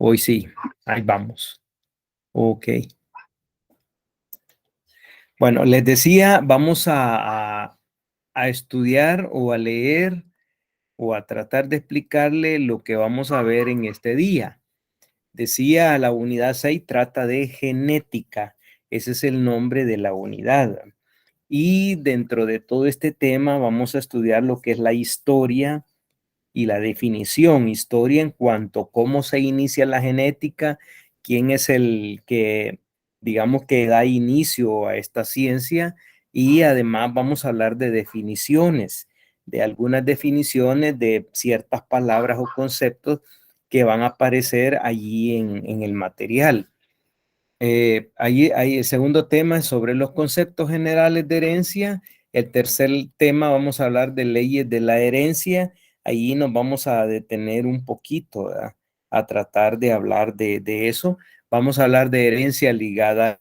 Hoy sí, ahí vamos. Ok. Bueno, les decía, vamos a estudiar o a leer o a tratar de explicarle lo que vamos a ver en este día. Decía, la unidad 6 trata de genética. Ese es el nombre de la unidad. Y dentro de todo este tema vamos a estudiar lo que es la historia y la definición. Historia en cuanto a cómo se inicia la genética, quién es el que, digamos, que da inicio a esta ciencia, y además vamos a hablar de definiciones, de algunas definiciones de ciertas palabras o conceptos que van a aparecer allí en el material. Ahí el segundo tema es sobre los conceptos generales de herencia. El tercer tema vamos a hablar de leyes de la herencia. Ahí nos vamos a detener un poquito, ¿verdad? A tratar de hablar de eso. Vamos a hablar de herencia ligada a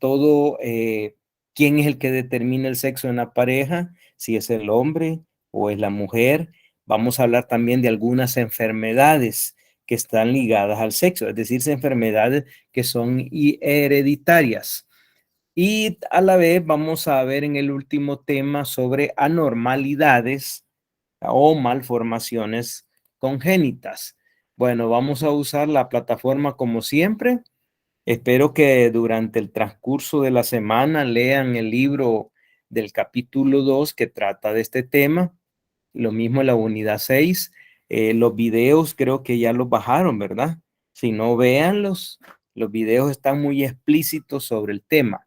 todo, quién es el que determina el sexo en la pareja, si es el hombre o es la mujer. Vamos a hablar también de algunas enfermedades que están ligadas al sexo, es decir, enfermedades que son hereditarias. Y a la vez vamos a ver en el último tema sobre anormalidades o malformaciones congénitas. Bueno, vamos a usar la plataforma como siempre. Espero que durante el transcurso de la semana lean el libro del capítulo 2 que trata de este tema. Lo mismo en la unidad 6. Los videos creo que ya los bajaron, ¿verdad? Si no, véanlos. Los videos están muy explícitos sobre el tema.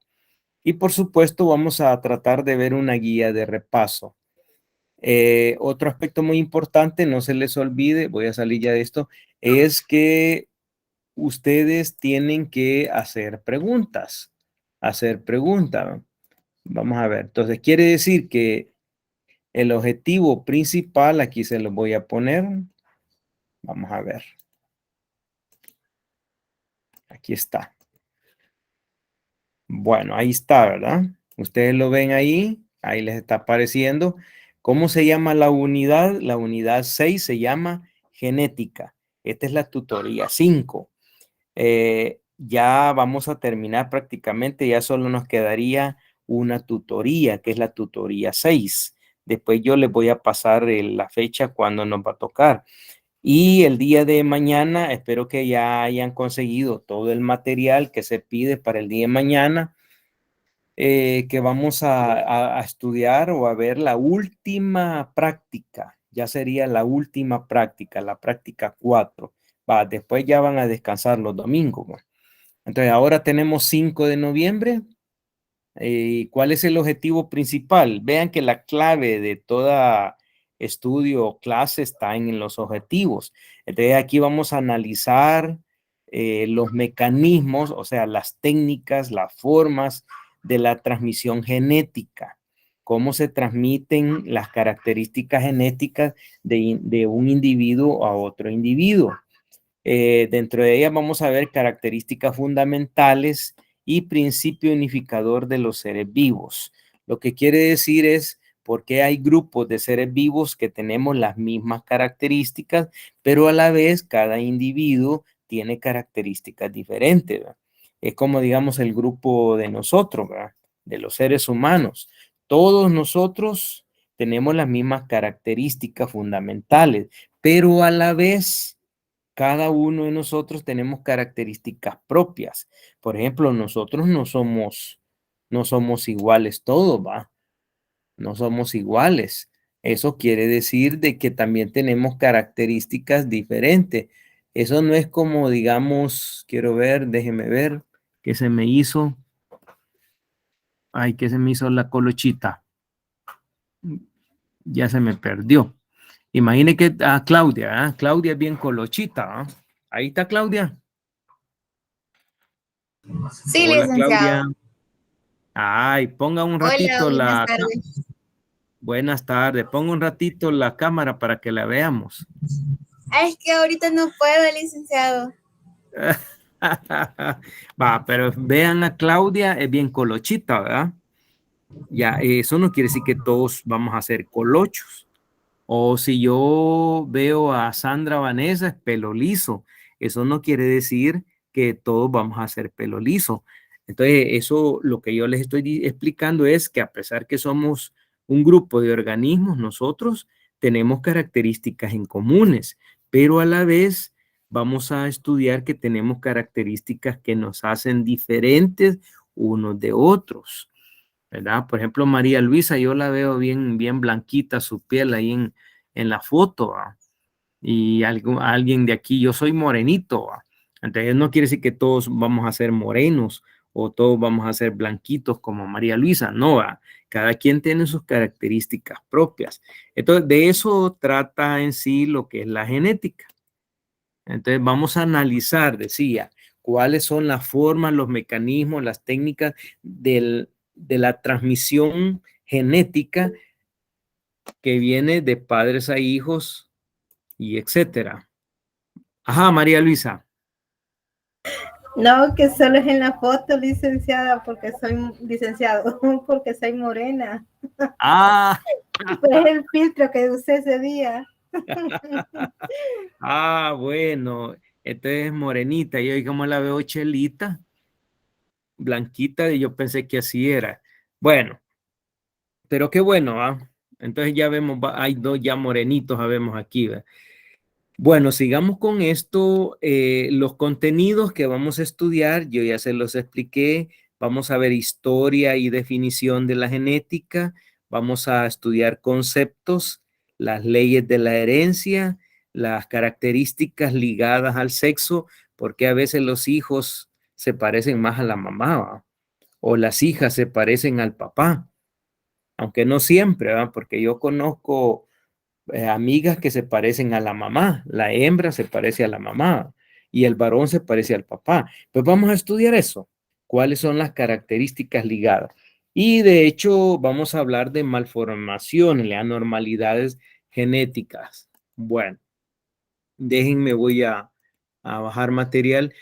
Y por supuesto vamos a tratar de ver una guía de repaso. Otro aspecto muy importante, no se les olvide, voy a salir ya de esto, es que ustedes tienen que hacer preguntas. Hacer preguntas. Vamos a ver. Entonces quiere decir que el objetivo principal, aquí se lo voy a poner. Vamos a ver. Aquí está. Bueno, ahí está, ¿verdad? Ustedes lo ven ahí. Ahí les está apareciendo. ¿Cómo se llama la unidad? La unidad 6 se llama genética. Esta es la tutoría 5. Ya vamos a terminar prácticamente. Ya solo nos quedaría una tutoría, que es la tutoría 6. Después yo les voy a pasar la fecha cuando nos va a tocar. Y el día de mañana espero que ya hayan conseguido todo el material que se pide para el día de mañana, que vamos a estudiar o a ver la última práctica. Ya sería la última práctica, la práctica 4. Después ya van a descansar los domingos. ¿Va? Entonces ahora tenemos 5 de noviembre. ¿Cuál es el objetivo principal? Vean que la clave de toda estudio o clase está en los objetivos. Entonces aquí vamos a analizar los mecanismos, o sea, las técnicas, las formas de la transmisión genética, cómo se transmiten las características genéticas de un individuo a otro individuo. Dentro de ellas vamos a ver características fundamentales y principio unificador de los seres vivos. Lo que quiere decir es por qué hay grupos de seres vivos que tenemos las mismas características, pero a la vez cada individuo tiene características diferentes, ¿verdad? Es como, digamos, el grupo de nosotros, ¿verdad? De los seres humanos. Todos nosotros tenemos las mismas características fundamentales, pero a la vez cada uno de nosotros tenemos características propias. Por ejemplo, nosotros no somos iguales todos, ¿va? No somos iguales. Eso quiere decir de que también tenemos características diferentes. Eso no es como, digamos, quiero ver, déjeme ver, ¿qué se me hizo? Ay, ¿qué se me hizo la colochita? Ya se me perdió. Imagine que Claudia, Claudia es bien colochita, ¿ah? Ahí está Claudia. Sí, Hola, Claudia. licenciado. Ay, ponga un Hola, ratito buenas la... tardes. Buenas tardes. Ponga un ratito la cámara para que la veamos. Es que ahorita no puedo, licenciado. Va, pero vean a Claudia, es bien colochita, ¿verdad? Ya, eso no quiere decir que todos vamos a ser colochos. O si yo veo a Sandra Vanessa, es pelo liso. eso no quiere decir que todos vamos a hacer pelo liso. Entonces, eso lo que yo les estoy explicando es que a pesar que somos un grupo de organismos, nosotros tenemos características en comunes, pero a la vez vamos a estudiar que tenemos características que nos hacen diferentes unos de otros, ¿verdad? Por ejemplo, María Luisa, yo la veo bien, bien blanquita su piel ahí en la foto, ¿va? Y alguien de aquí, yo soy morenito, ¿va? Entonces no quiere decir que todos vamos a ser morenos o todos vamos a ser blanquitos como María Luisa, no, ¿va? Cada quien tiene sus características propias. Entonces, de eso trata en sí lo que es la genética. Entonces, vamos a analizar, decía, cuáles son las formas, los mecanismos, las técnicas de la transmisión genética que viene de padres a hijos y etcétera. Ajá, María Luisa. No, que solo es en la foto, licenciada, porque soy licenciado, porque soy morena. Ah. Pues el filtro que usé ese día. Ah, bueno. Entonces morenita. Yo como la veo chelita, blanquita, y yo pensé que así era. Bueno, pero qué bueno, ¿ah? Entonces ya vemos, hay dos ya morenitos, sabemos aquí, ¿verdad? Bueno, sigamos con esto. Los contenidos que vamos a estudiar, yo ya se los expliqué. Vamos a ver historia y definición de la genética. Vamos a estudiar conceptos, las leyes de la herencia, las características ligadas al sexo, porque a veces los hijos se parecen más a la mamá, ¿va? O las hijas se parecen al papá, aunque no siempre, ¿va? Porque yo conozco amigas que se parecen a la mamá, la hembra se parece a la mamá y el varón se parece al papá. Pues vamos a estudiar eso, cuáles son las características ligadas. Y de hecho vamos a hablar de malformaciones, de anormalidades genéticas. Bueno, déjenme, voy a bajar material.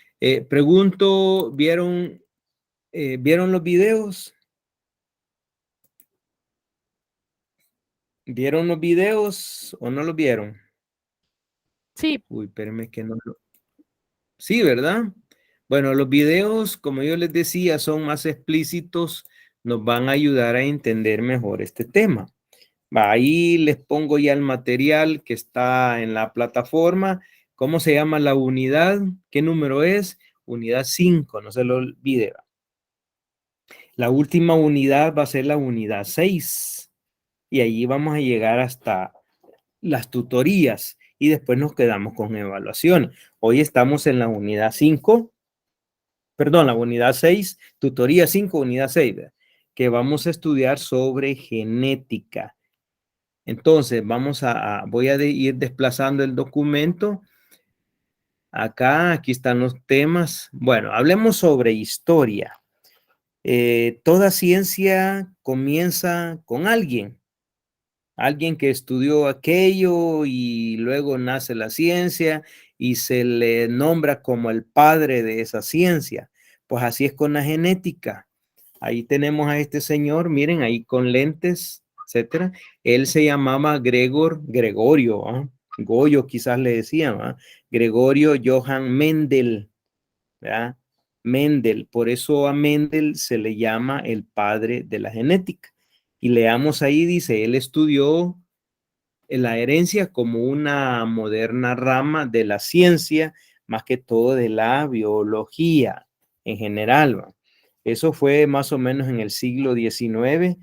Pregunto, ¿vieron los videos? ¿Vieron los videos o no los vieron? Sí. Uy, espérenme que no lo... Sí, ¿verdad? Bueno, los videos, como yo les decía, son más explícitos, nos van a ayudar a entender mejor este tema. Va, ahí les pongo ya el material que está en la plataforma. ¿Cómo se llama la unidad? ¿Qué número es? Unidad 5, no se lo olvide. La última unidad va a ser la unidad 6 y allí vamos a llegar hasta las tutorías y después nos quedamos con evaluación. Hoy estamos en la unidad 5, perdón, la unidad 6, tutoría 5, unidad 6, ¿verdad? Que vamos a estudiar sobre genética. Entonces, voy a ir desplazando el documento. Aquí están los temas. Bueno, hablemos sobre historia. Toda ciencia comienza con alguien que estudió aquello y luego nace la ciencia y se le nombra como el padre de esa ciencia. Pues así es con la genética. Ahí tenemos a este señor, miren, ahí con lentes, etcétera. Él se llamaba Gregorio, ¿ah? Goyo quizás le decían, ¿ah? Gregorio Johann Mendel, ¿verdad? Mendel, por eso a Mendel se le llama el padre de la genética. Y leamos ahí, dice, él estudió la herencia como una moderna rama de la ciencia, más que todo de la biología en general, ¿va? Eso fue más o menos en el siglo XIX.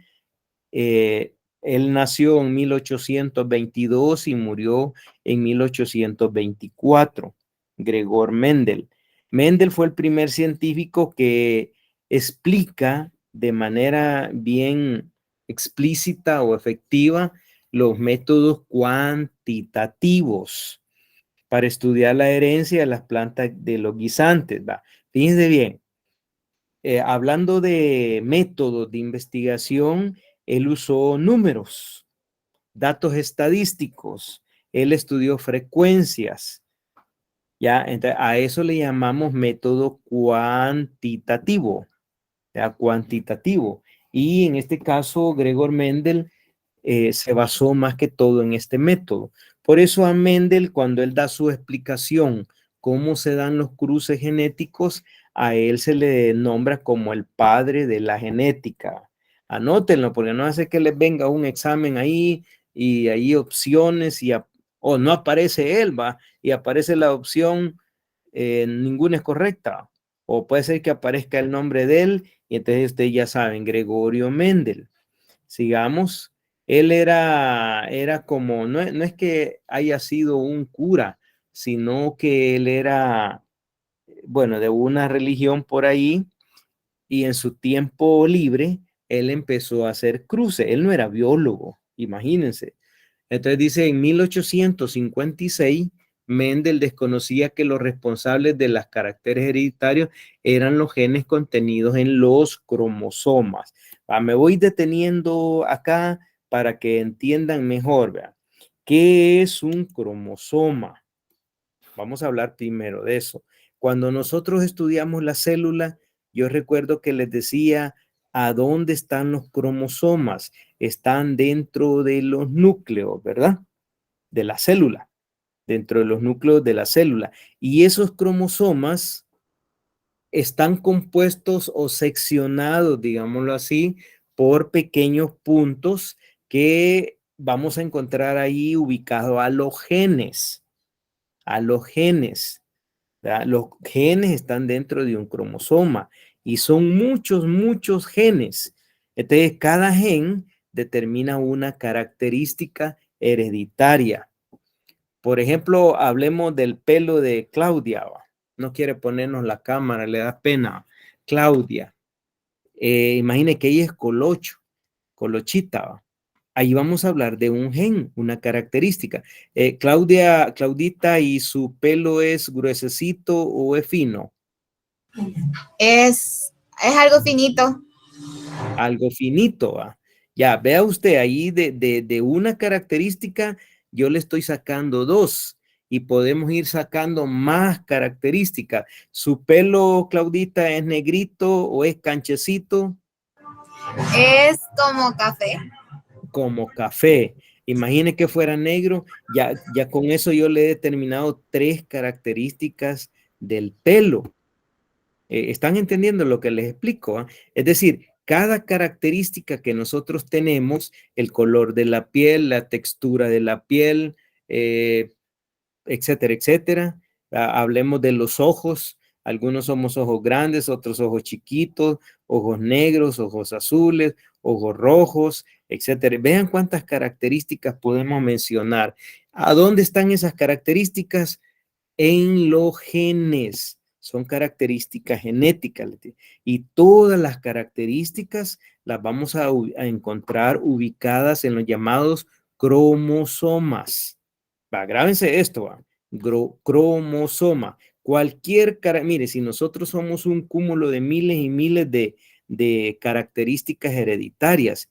Él nació en 1822 y murió en 1824, Gregor Mendel. Mendel fue el primer científico que explica de manera bien explícita o efectiva los métodos cuantitativos para estudiar la herencia de las plantas de los guisantes. ¿Va? Fíjense bien, hablando de métodos de investigación, él usó números, datos estadísticos, él estudió frecuencias, ¿ya? Entonces, a eso le llamamos método cuantitativo, ¿ya? Cuantitativo. Y en este caso, Gregor Mendel se basó más que todo en este método. Por eso a Mendel, cuando él da su explicación cómo se dan los cruces genéticos, a él se le nombra como el padre de la genética. Anótenlo, porque no hace que les venga un examen ahí y hay opciones o no aparece él, va, y aparece la opción, ninguna es correcta. O puede ser que aparezca el nombre de él y entonces ustedes ya saben, Gregorio Mendel. Sigamos. Él era como, no es que haya sido un cura, sino que él era, bueno, de una religión por ahí, y en su tiempo libre, él empezó a hacer cruces. Él no era biólogo, imagínense. Entonces dice, en 1856, Mendel desconocía que los responsables de los caracteres hereditarios eran los genes contenidos en los cromosomas. Me voy deteniendo acá para que entiendan mejor. ¿Verdad? ¿Qué es un cromosoma? Vamos a hablar primero de eso. Cuando nosotros estudiamos la célula, yo recuerdo que les decía, ¿a dónde están los cromosomas? Están dentro de los núcleos, ¿verdad? De la célula, dentro de los núcleos de la célula. Y esos cromosomas están compuestos o seccionados, digámoslo así, por pequeños puntos que vamos a encontrar ahí ubicados a los genes. A los genes. ¿Verdad? Los genes están dentro de un cromosoma y son muchos genes. Entonces, cada gen determina una característica hereditaria. Por ejemplo, hablemos del pelo de Claudia. No quiere ponernos la cámara, le da pena. Claudia. Imagine que ella es colochita. ¿Va? Ahí vamos a hablar de un gen, una característica. Claudita, ¿y su pelo es gruesecito o es fino? Es algo finito. Algo finito, ¿va? Ya, vea usted, ahí de una característica yo le estoy sacando dos y podemos ir sacando más características. ¿Su pelo, Claudita, es negrito o es canchecito? Es como café. Como café. Imagine que fuera negro, ya con eso yo le he determinado tres características del pelo. ¿Están entendiendo lo que les explico? ¿Ah? Es decir, cada característica que nosotros tenemos, el color de la piel, la textura de la piel, etcétera, etcétera. Hablemos de los ojos. Algunos somos ojos grandes, otros ojos chiquitos, ojos negros, ojos azules, ojos rojos, etcétera. Vean cuántas características podemos mencionar. ¿A dónde están esas características? En los genes. Son características genéticas. Y todas las características las vamos a encontrar ubicadas en los llamados cromosomas. Grábense esto, va. Cromosoma. Mire, si nosotros somos un cúmulo de miles y miles de características hereditarias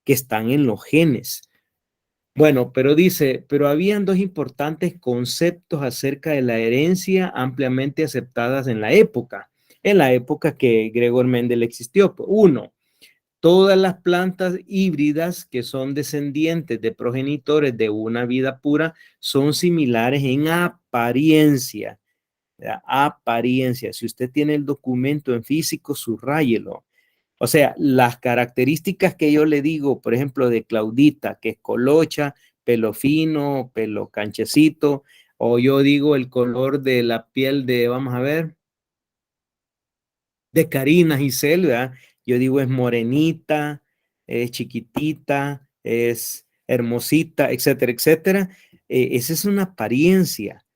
que están en los genes. Bueno, pero dice, pero habían dos importantes conceptos acerca de la herencia ampliamente aceptadas en la época que Gregor Mendel existió. Uno, todas las plantas híbridas que son descendientes de progenitores de una vida pura son similares en apariencia. ¿Verdad? Apariencia. Si usted tiene el documento en físico, subráyelo. O sea, las características que yo le digo, por ejemplo, de Claudita, que es colocha, pelo fino, pelo canchecito, o yo digo el color de la piel de, vamos a ver, de Karina Giselle, ¿verdad? Yo digo es morenita, es chiquitita, es hermosita, etcétera, etcétera. Esa es una apariencia.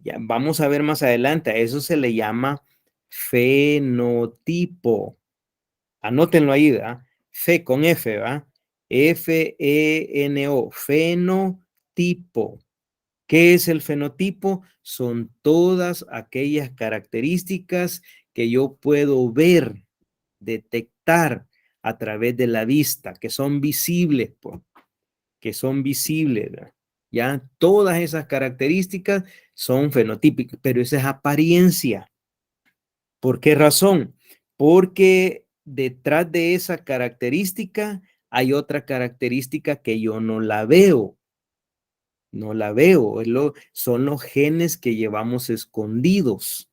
Ya, vamos a ver más adelante, a eso se le llama fenotipo. Anótenlo ahí, ¿verdad? Fe con F, ¿verdad? F-E-N-O, fenotipo. ¿Qué es el fenotipo? Son todas aquellas características que yo puedo ver, detectar a través de la vista, que son visibles, que son visibles, ¿verdad? Ya todas esas características son fenotípicas, pero esa es apariencia. ¿Por qué razón? Porque detrás de esa característica hay otra característica que yo no la veo. No la veo. Son los genes que llevamos escondidos.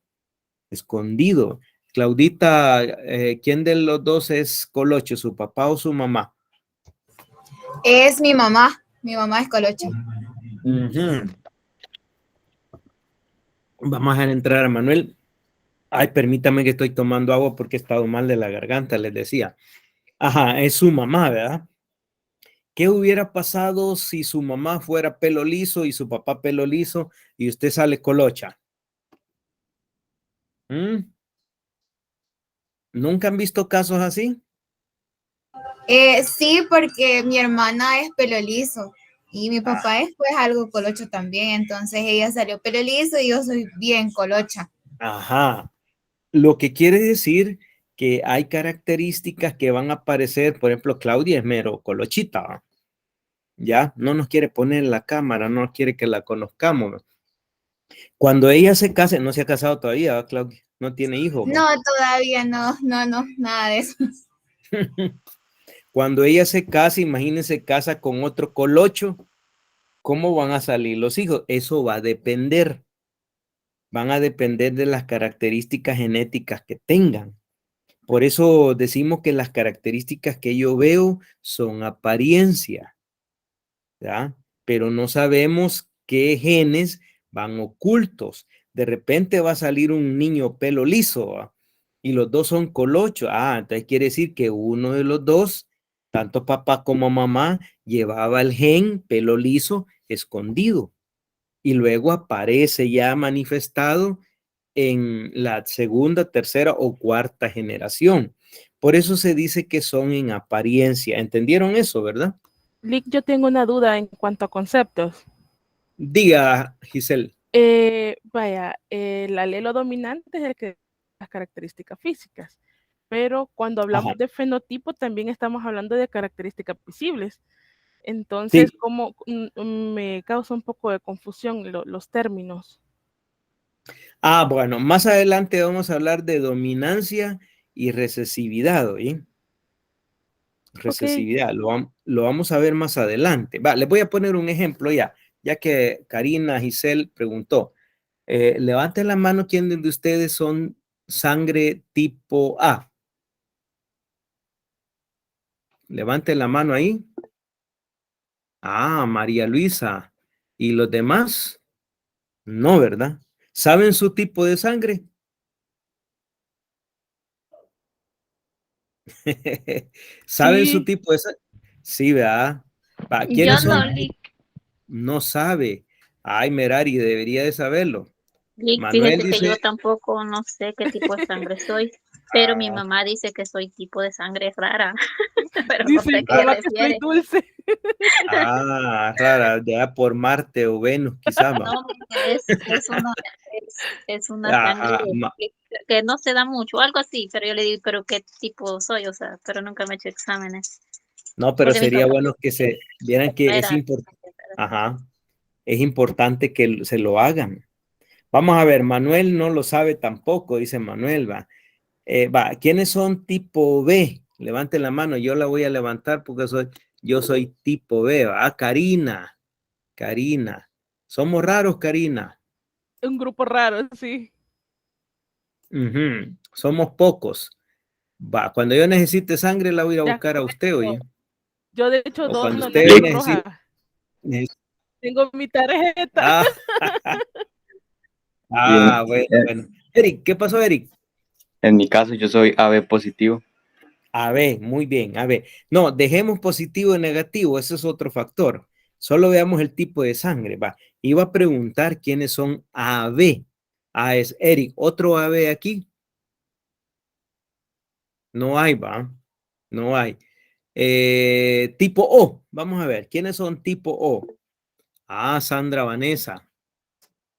Escondido. Claudita, ¿quién de los dos es colocho, su papá o su mamá? Es mi mamá. Mi mamá es colocho. Ujú. Vamos a dejar entrar a Manuel. Ay, permítame que estoy tomando agua porque he estado mal de la garganta, les decía. Ajá, es su mamá, ¿verdad? ¿Qué hubiera pasado si su mamá fuera pelo liso y su papá pelo liso y usted sale colocha? ¿Mm? ¿Nunca han visto casos así? Sí, porque mi hermana es pelo liso y mi papá es pues algo colocho también. Entonces ella salió pelo liso y yo soy bien colocha. Ajá. Lo que quiere decir que hay características que van a aparecer, por ejemplo, Claudia es mero colochita, ¿ya? No nos quiere poner en la cámara, no quiere que la conozcamos. Cuando ella se case, no se ha casado todavía, ¿va, Claudia? No tiene hijos, No, ¿va? todavía no, nada de eso. Cuando ella se case, imagínense, casa con otro colocho, ¿cómo van a salir los hijos? Eso va a depender. Van a depender de las características genéticas que tengan. Por eso decimos que las características que yo veo son apariencia, ¿ya? Pero no sabemos qué genes van ocultos. De repente va a salir un niño pelo liso, ¿va? Y los dos son colochos. Entonces quiere decir que uno de los dos, tanto papá como mamá, llevaba el gen pelo liso escondido. Y luego aparece ya manifestado en la segunda, tercera o cuarta generación. Por eso se dice que son en apariencia. ¿Entendieron eso, verdad? Lick, yo tengo una duda en cuanto a conceptos. Diga, Giselle. Vaya, el alelo dominante es el que las características físicas, pero cuando Ajá. hablamos de fenotipo también estamos hablando de características visibles. Entonces, Sí. como me causa un poco de confusión los términos. Bueno, más adelante vamos a hablar de dominancia y recesividad, ¿oí? Ok, Recesividad, lo vamos a ver más adelante. Les voy a poner un ejemplo ya que Karina Giselle preguntó. Levanten la mano quién de ustedes son sangre tipo A. Levanten la mano ahí. María Luisa. ¿Y los demás? No, ¿verdad? ¿Saben su tipo de sangre? ¿Saben su sí, tipo de sangre? Sí, ¿verdad? Yo ¿Quiénes no, son? Lick. No sabe. Ay, Merari, debería de saberlo. Lick, Manuel fíjese que yo dice, tampoco no sé qué tipo de sangre soy, pero mi mamá dice que soy tipo de sangre rara, pero no dice sé mi a qué se mamá que soy refiere. dulce. rara, ya por Marte o Venus, quizás. No, es una sangre Ah, que no se da mucho, algo así, pero yo le digo, pero qué tipo soy, o sea, pero nunca me he hecho exámenes, no, pero porque mis sería papás bueno que se vieran que es eran. importante. Ajá, es importante que se lo hagan. Vamos a ver, Manuel no lo sabe tampoco, dice Manuel, va. ¿Quiénes son tipo B? Levanten la mano, yo la voy a levantar porque yo soy tipo B, va. Karina. Somos raros, Karina. Un grupo raro, sí. Ujú. Somos pocos. Cuando yo necesite sangre la voy a ir a Ya, buscar a usted, oye. yo de hecho O cuando dono la usted Cruz Roja. necesite. Tengo mi tarjeta. Ah, Y bueno. Eric, ¿qué pasó, Eric? en mi caso yo soy AB positivo. Muy bien, No, dejemos positivo y negativo, ese es otro factor. Solo veamos el tipo de sangre, va. Iba a preguntar quiénes son AB. Es Eric, otro AB aquí. No hay, va. No hay. Tipo O, vamos a ver, ¿quiénes son tipo O? Sandra Vanessa,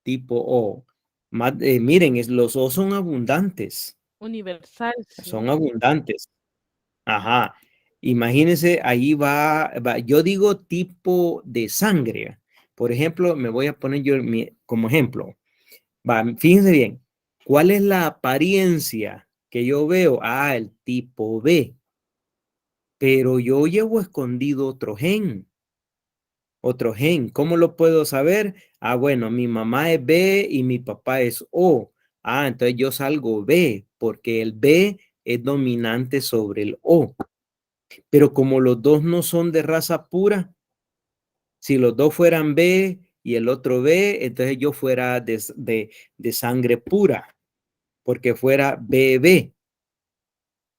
tipo O. Miren, los O son abundantes, Universal, son sí. abundantes. Ajá. Imagínense, ahí va, yo digo tipo de sangre. Por ejemplo, me voy a poner yo como ejemplo. Fíjense bien, ¿cuál es la apariencia que yo veo? El tipo B. Pero yo llevo escondido otro gen. otro gen. ¿Cómo lo puedo saber? Ah, bueno, mi mamá es B y mi papá es O. Ah, entonces yo salgo B, porque el B es dominante sobre el O. Pero como los dos no son de raza pura, si los dos fueran B y el otro B, entonces yo fuera de sangre pura, porque fuera BB.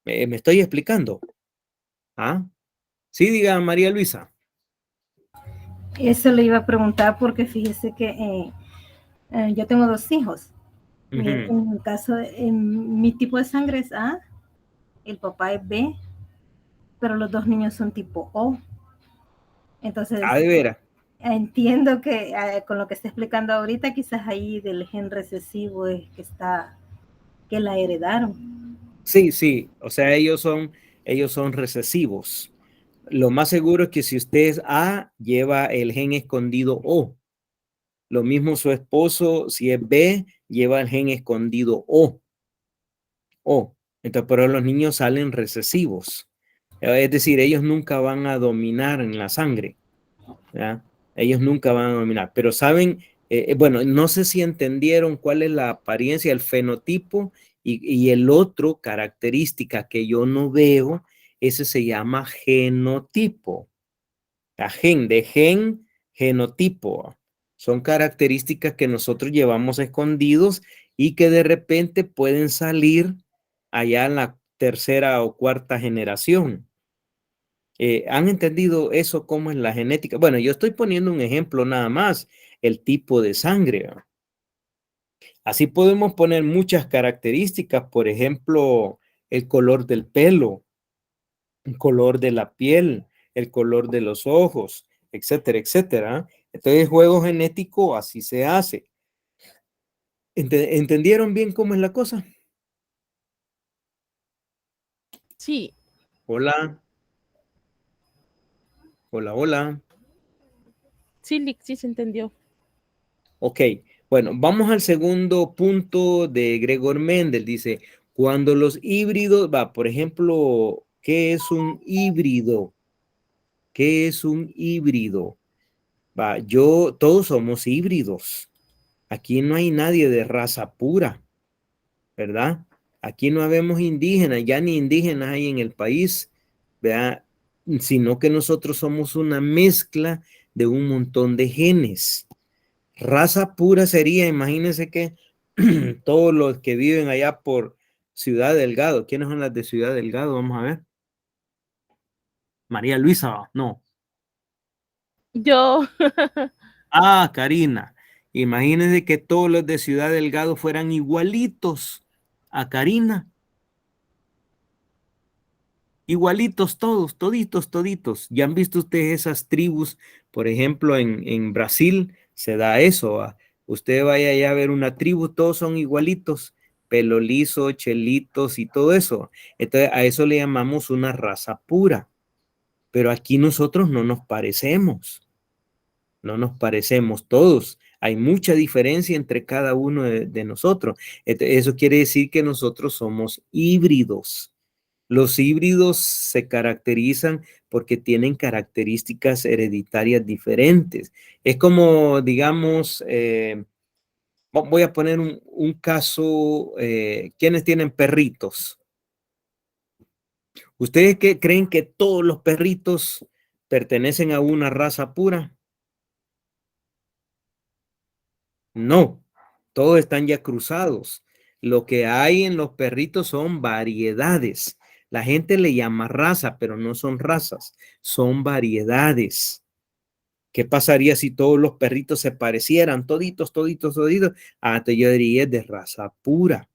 ¿Me estoy explicando? ¿Ah? Sí, diga María Luisa. Eso le iba a preguntar porque fíjese que yo tengo 2 hijos. En el caso, mi tipo de sangre es A, el papá es B, pero los 2 niños son tipo O. Entonces, Ah, de veras. entiendo que con lo que está explicando ahorita, quizás ahí del gen recesivo es que la heredaron. Sí, sí. O sea, ellos son recesivos. Lo más seguro es que si usted es A, lleva el gen escondido O. Lo mismo su esposo, si es B, lleva el gen escondido O. Entonces, pero los niños salen recesivos. Es decir, ellos nunca van a dominar en la sangre. ¿Ya? Ellos nunca van a dominar. Pero saben, bueno, no sé si entendieron cuál es la apariencia, el fenotipo y el otro característica que yo no veo, ese se llama genotipo. La genotipo. Son características que nosotros llevamos escondidos y que de repente pueden salir allá en la tercera o cuarta generación. ¿Han entendido eso cómo es la genética? Bueno, yo estoy poniendo un ejemplo nada más, el tipo de sangre. Así podemos poner muchas características, por ejemplo, el color del pelo, el color de la piel, el color de los ojos, etcétera, etcétera. Entonces, juego genético así se hace. ¿Entendieron bien cómo es la cosa? Sí, Hola, hola, hola. sí se entendió. Ok, bueno, vamos al segundo punto de Gregor Mendel. Dice, cuando los híbridos, por ejemplo, ¿qué es un híbrido? ¿Qué es un híbrido? Todos somos híbridos. Aquí no hay nadie de raza pura, ¿verdad? Aquí no habemos indígenas, ya ni indígenas hay en el país, ¿verdad? Sino que nosotros somos una mezcla de un montón de genes. Raza pura sería, imagínense que todos los que viven allá por Ciudad Delgado, ¿quiénes son las de Ciudad Delgado? Vamos a ver. María Luisa, no. Yo, Ah, Karina. Imagínense que todos los de Ciudad Delgado fueran igualitos a Karina. Igualitos todos, toditos, toditos. ¿Ya han visto ustedes esas tribus? Por ejemplo, en Brasil se da eso. Usted vaya allá a ver una tribu, todos son igualitos, pelo liso, chelitos y todo eso. Entonces, a eso le llamamos una raza pura. Pero aquí nosotros no nos parecemos. No nos parecemos todos. Hay mucha diferencia entre cada uno de nosotros. Eso quiere decir que nosotros somos híbridos. Los híbridos se caracterizan porque tienen características hereditarias diferentes. Es como, digamos, voy a poner un caso, ¿quiénes tienen perritos? ¿Ustedes creen que todos los perritos pertenecen a una raza pura? No, todos están ya cruzados. Lo que hay en los perritos son variedades. La gente le llama raza, pero no son razas, son variedades. ¿Qué pasaría si todos los perritos se parecieran, toditos, toditos, toditos? Entonces yo diría es de raza pura.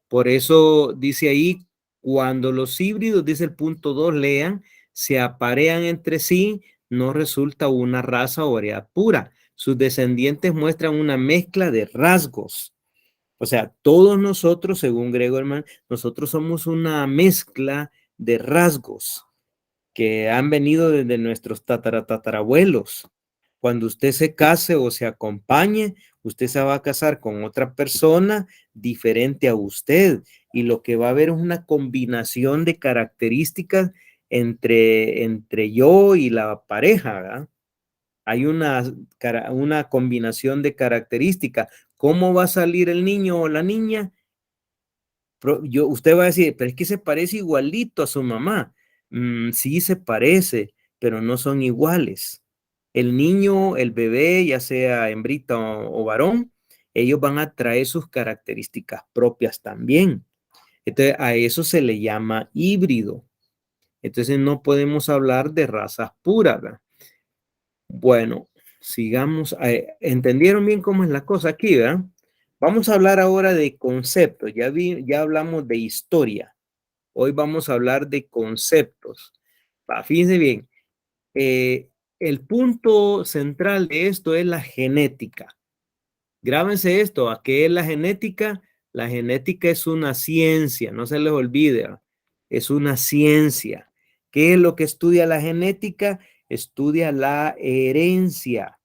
Por eso dice ahí, cuando los híbridos, dice el punto 2, lean, se aparean entre sí, no resulta una raza o variedad pura. Sus descendientes muestran una mezcla de rasgos. O sea, todos nosotros, según Gregorman, nosotros somos una mezcla de rasgos que han venido desde nuestros tatarabuelos. Cuando usted se case o se acompañe, usted se va a casar con otra persona diferente a usted y lo que va a haber es una combinación de características entre yo y la pareja, ¿verdad? Hay una combinación de características. ¿Cómo va a salir el niño o la niña? Usted va a decir, pero es que se parece igualito a su mamá. Sí se parece, pero no son iguales. El niño, el bebé, ya sea hembrita o varón, ellos van a traer sus características propias también. Entonces, a eso se le llama híbrido. Entonces, no podemos hablar de razas puras, ¿verdad? Bueno, sigamos. ¿Entendieron bien cómo es la cosa aquí, verdad? Vamos a hablar ahora de conceptos. Ya hablamos de historia. Hoy vamos a hablar de conceptos. Fíjense bien, el punto central de esto es la genética. Grábense esto, ¿a qué es la genética? La genética es una ciencia, no se les olvide, es una ciencia. ¿Qué es lo que estudia la genética? Estudia la herencia.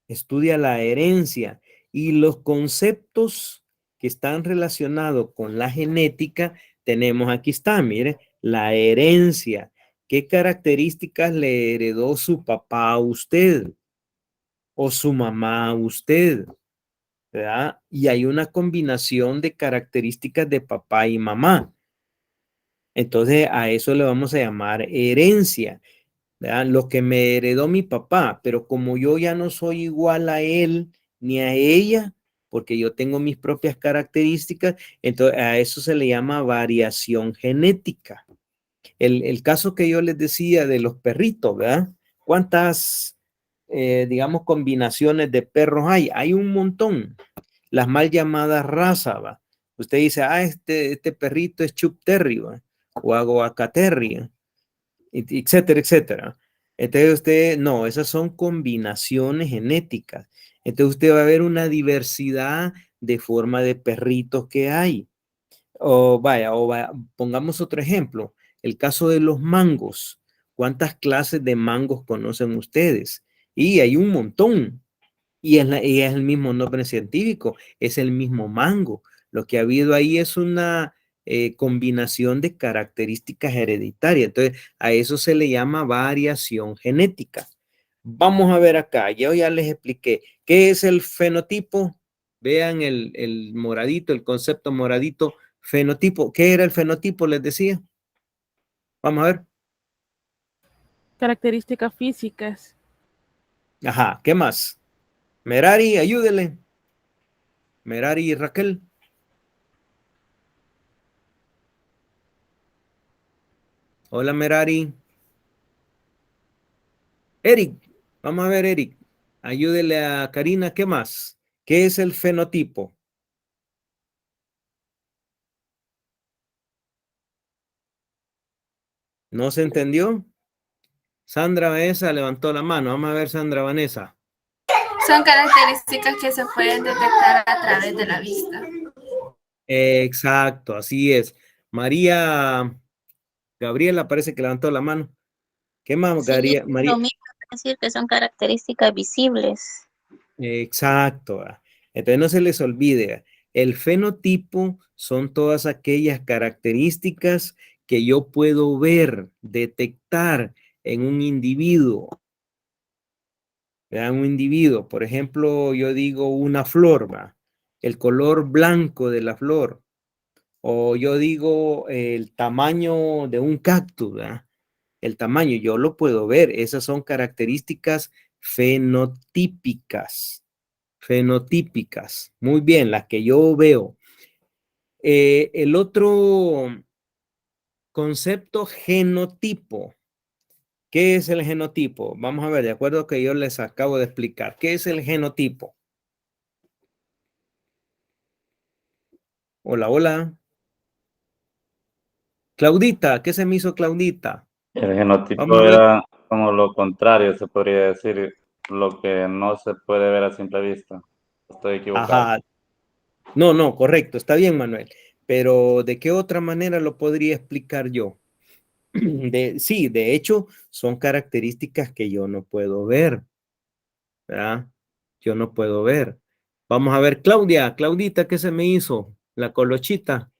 Estudia la herencia y los conceptos que están relacionados con la genética, tenemos aquí está, mire, la herencia. ¿Qué características le heredó su papá a usted o su mamá a usted? ¿Verdad? Y hay una combinación de características de papá y mamá. Entonces a eso le vamos a llamar herencia. ¿Verdad? Lo que me heredó mi papá, pero como yo ya no soy igual a él ni a ella, porque yo tengo mis propias características, entonces a eso se le llama variación genética. El caso que yo les decía de los perritos, ¿verdad? ¿Cuántas, digamos, combinaciones de perros hay? Hay un montón. Las mal llamadas razas, ¿va? Usted dice, este perrito es Chup Terry, ¿va? O Aguaca Terry, etcétera, etcétera. Entonces usted, no, esas son combinaciones genéticas. Entonces usted va a ver una diversidad de forma de perritos que hay. Pongamos otro ejemplo, el caso de los mangos. ¿Cuántas clases de mangos conocen ustedes? Y hay un montón. Y es el mismo nombre científico, es el mismo mango. Lo que ha habido ahí es una combinación de características hereditarias. Entonces, a eso se le llama variación genética. Vamos a ver acá, yo ya les expliqué qué es el fenotipo. Vean el moradito, el concepto moradito, fenotipo. ¿Qué era el fenotipo? Les decía. Vamos a ver. Características físicas. Ajá, ¿qué más? Merari, ayúdele. Merari y Raquel. Hola, Merari. Eric, vamos a ver, Eric. Ayúdele a Karina, ¿qué más? ¿Qué es el fenotipo? ¿No se entendió? Sandra Vanessa levantó la mano. Vamos a ver, Sandra Vanessa. Son características que se pueden detectar a través de la vista. Exacto, así es. María Gabriela parece que levantó la mano. ¿Qué más, Sí, es María? lo mismo que decir que son características visibles. Exacto. Entonces no se les olvide, el fenotipo son todas aquellas características que yo puedo ver, detectar en un individuo. ¿Verdad? Un individuo, por ejemplo, yo digo una flor, ¿va? El color blanco de la flor. O yo digo el tamaño de un cactus, ¿verdad? El tamaño, yo lo puedo ver. Esas son características fenotípicas. Fenotípicas. Muy bien, las que yo veo. El otro concepto, genotipo. ¿Qué es el genotipo? Vamos a ver, de acuerdo a lo que yo les acabo de explicar. ¿Qué es el genotipo? Hola, hola. Claudita, ¿qué se me hizo Claudita? El Vamos genotipo a ver. era como lo contrario, se podría decir, lo que no se puede ver a simple vista. Estoy equivocado. Ajá. No, no, correcto, está bien, Manuel. Pero ¿de qué otra manera lo podría explicar yo? Sí, de hecho, son características que yo no puedo ver, ¿verdad? Yo no puedo ver. Vamos a ver, Claudia, Claudita, ¿qué se me hizo? La colochita.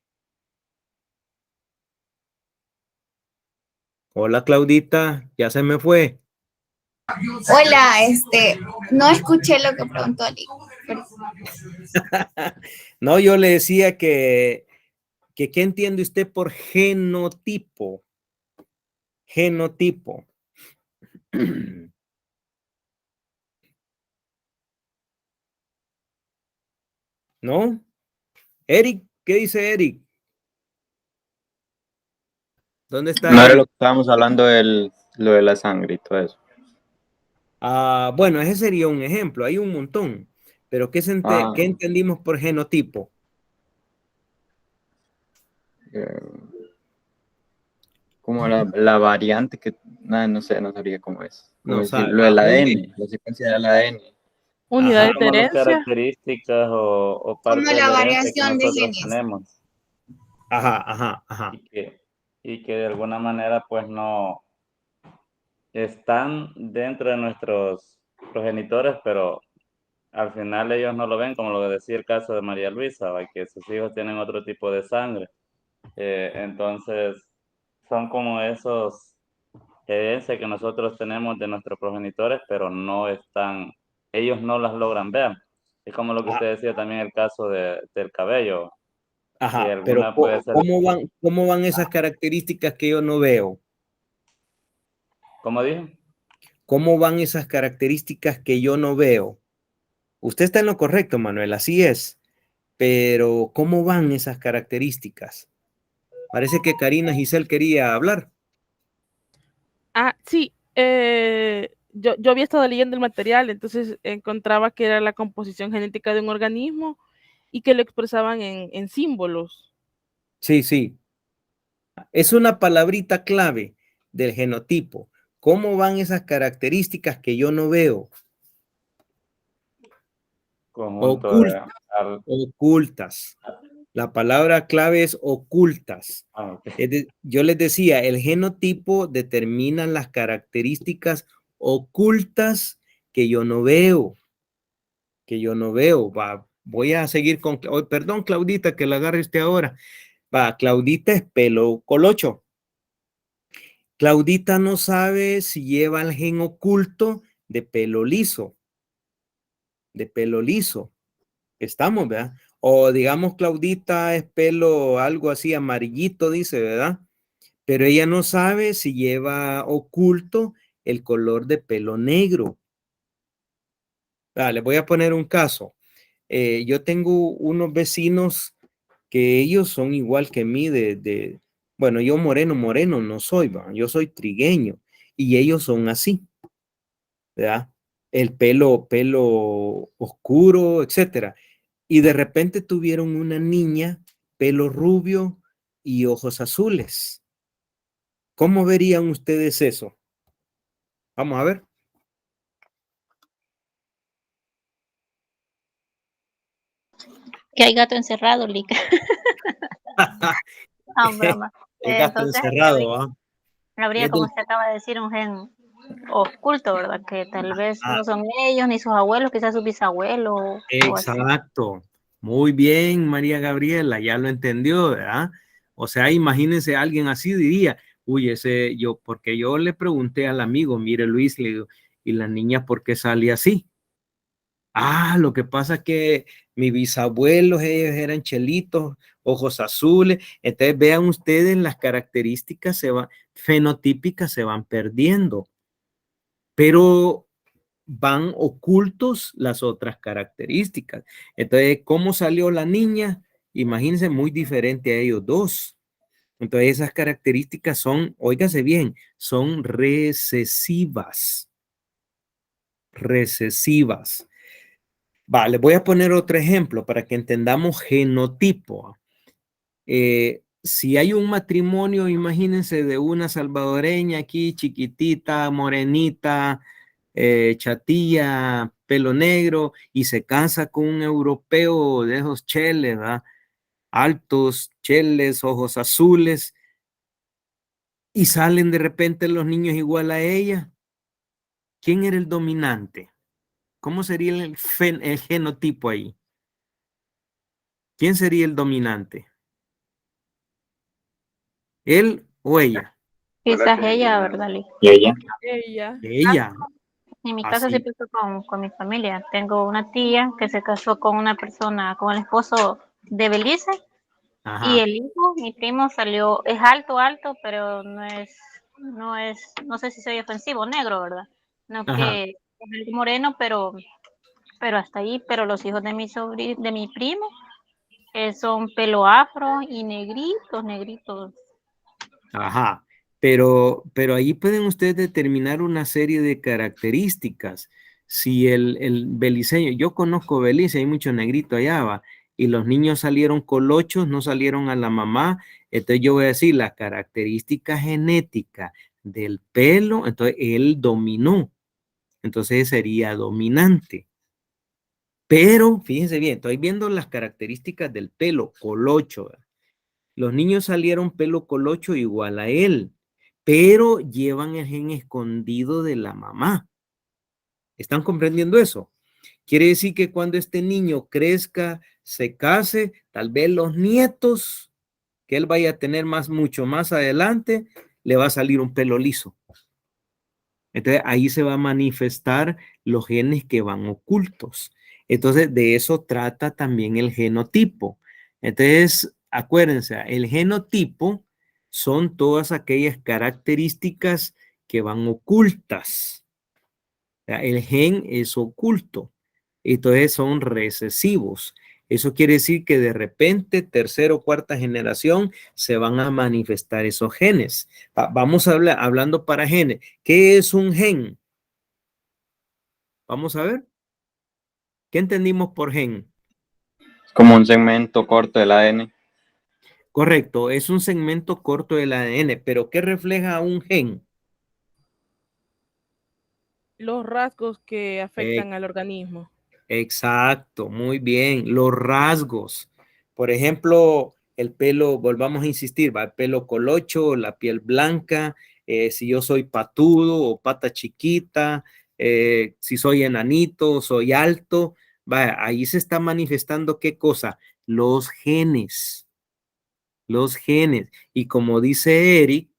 Hola, Claudita, ya se me fue. Hola, no escuché lo que preguntó Ali. No, yo le decía que ¿qué entiende usted por genotipo? Genotipo. ¿No? Eric, ¿qué dice Eric? ¿Dónde está No era Eric? lo que estábamos hablando lo de la sangre y todo eso. Bueno, ese sería un ejemplo, hay un montón. Pero ¿qué entendimos por genotipo? Como la variante que, no sé, no sabría cómo es. No sabe, Lo del muy bien. ADN, la secuencia del ADN. Unidades de Como las herencia. características o Como parte de la la herencia que variación de nosotros genes. tenemos Ajá. y que de alguna manera pues no están dentro de nuestros progenitores, pero al final ellos no lo ven, como lo que decía el caso de María Luisa, ¿va? Que sus hijos tienen otro tipo de sangre. Entonces, son como esos evidencias que nosotros tenemos de nuestros progenitores, pero no están, ellos no las logran ver. Es como lo que Ah, usted decía también el caso del cabello, que Ajá, pero alguna puede ser, ¿cómo van esas características que yo no veo? ¿cómo dije? ¿Cómo van esas características que yo no veo? Usted está en lo correcto, Manuel, así es. Pero ¿cómo van esas características? Parece que Karina Giselle quería hablar. Sí, yo había estado leyendo el material, entonces encontraba que era la composición genética de un organismo y que lo expresaban en símbolos. Sí. Es una palabrita clave del genotipo. ¿Cómo van esas características que yo no veo? Conjunto de... Ocultas. Ocultas. La palabra clave es ocultas. ok. Yo les decía, el genotipo determina las características ocultas que yo no veo. Voy a seguir con, perdón, Claudita, que la agarre usted ahora. Claudita es pelo colocho. Claudita no sabe si lleva el gen oculto de pelo liso. Estamos, ¿verdad? O digamos, Claudita es pelo algo así amarillito, dice, ¿verdad? Pero ella no sabe si lleva oculto el color de pelo negro. Les voy a poner un caso. Yo tengo unos vecinos que ellos son igual que mí bueno, yo moreno no soy, ¿va? Yo soy trigueño y ellos son así, ¿verdad? El pelo oscuro, etcétera. Y de repente tuvieron una niña, pelo rubio y ojos azules. ¿Cómo verían ustedes eso? Vamos a ver. Que hay gato encerrado, Lica. Broma. El gato Entonces encerrado, ¿ah? habría, Es como del- usted acaba de decir, un gen oculto, ¿verdad? Que tal vez ah, no son ellos ni sus abuelos, quizás su bisabuelo o así. exacto. Muy bien, María Gabriela, ya lo entendió, ¿verdad? O sea, imagínense alguien así diría, uy, porque yo le pregunté al amigo, mire Luis, le digo, ¿y la niña por qué sale así? Lo que pasa es que mis bisabuelos, ellos eran chelitos, ojos azules. Entonces, vean ustedes, las características fenotípicas se van perdiendo, pero van ocultos las otras características. Entonces, ¿cómo salió la niña? Imagínense, muy diferente a ellos dos. Entonces, esas características son, óigase bien, son recesivas. Recesivas. Les voy a poner otro ejemplo para que entendamos genotipo. Si hay un matrimonio, imagínense, de una salvadoreña aquí, chiquitita, morenita, chatilla, pelo negro, y se casa con un europeo de esos cheles, ¿verdad? Altos, cheles, ojos azules, y salen de repente los niños igual a ella. ¿Quién era el dominante? ¿Cómo sería el genotipo ahí? ¿Quién sería el dominante? ¿Él o ella? Quizás ella, ¿verdad, Lica? ¿Y ella? Ella. Ella. En mi caso sí Así. pasó con mi familia. Tengo una tía que se casó con una persona, con el esposo de Belice, y Ajá, el hijo, mi primo, salió, es alto, alto, pero no sé si soy ofensivo, negro, ¿verdad? No ajá. que es algo moreno, pero hasta ahí. Pero los hijos de de mi primo, son pelo afro y negritos, negritos. Ajá, pero ahí pueden ustedes determinar una serie de características. Si el beliceño, yo conozco Belice, hay mucho negrito allá, va, y los niños salieron colochos, no salieron a la mamá, entonces yo voy a decir la característica genética del pelo, entonces él dominó, entonces sería dominante. Pero fíjense bien, estoy viendo las características del pelo colocho, ¿verdad? Los niños salieron pelo colocho igual a él, pero llevan el gen escondido de la mamá. ¿Están comprendiendo eso? Quiere decir que cuando este niño crezca, se case, tal vez los nietos que él vaya a tener mucho más adelante, le va a salir un pelo liso. Entonces ahí se va a manifestar los genes que van ocultos. Entonces de eso trata también el genotipo. Entonces, acuérdense, el genotipo son todas aquellas características que van ocultas. El gen es oculto. Entonces son recesivos. Eso quiere decir que de repente, tercera o cuarta generación, se van a manifestar esos genes. Vamos a hablar, hablando para genes. ¿Qué es un gen? Vamos a ver. ¿Qué entendimos por gen? Como un segmento corto del ADN. Correcto, es un segmento corto del ADN, pero ¿qué refleja un gen? Los rasgos que Eh, afectan al organismo. exacto, muy bien. Los rasgos. Por ejemplo, el pelo, volvamos a insistir, va el pelo colocho, la piel blanca, si yo soy patudo o pata chiquita, si soy enanito, soy alto, va, ahí se está manifestando qué cosa, los genes, los genes. Y como dice Eric,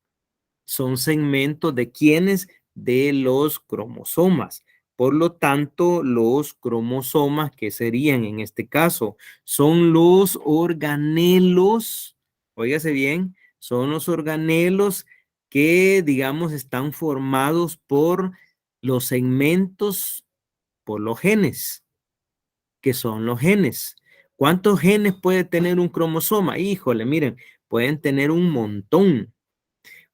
son segmentos de quiénes, de los cromosomas. Por lo tanto, los cromosomas, que serían en este caso, son los organelos, óigase bien, son los organelos que, digamos, están formados por los segmentos, por los genes, que son los genes. ¿Cuántos genes puede tener un cromosoma? Híjole, miren, pueden tener un montón.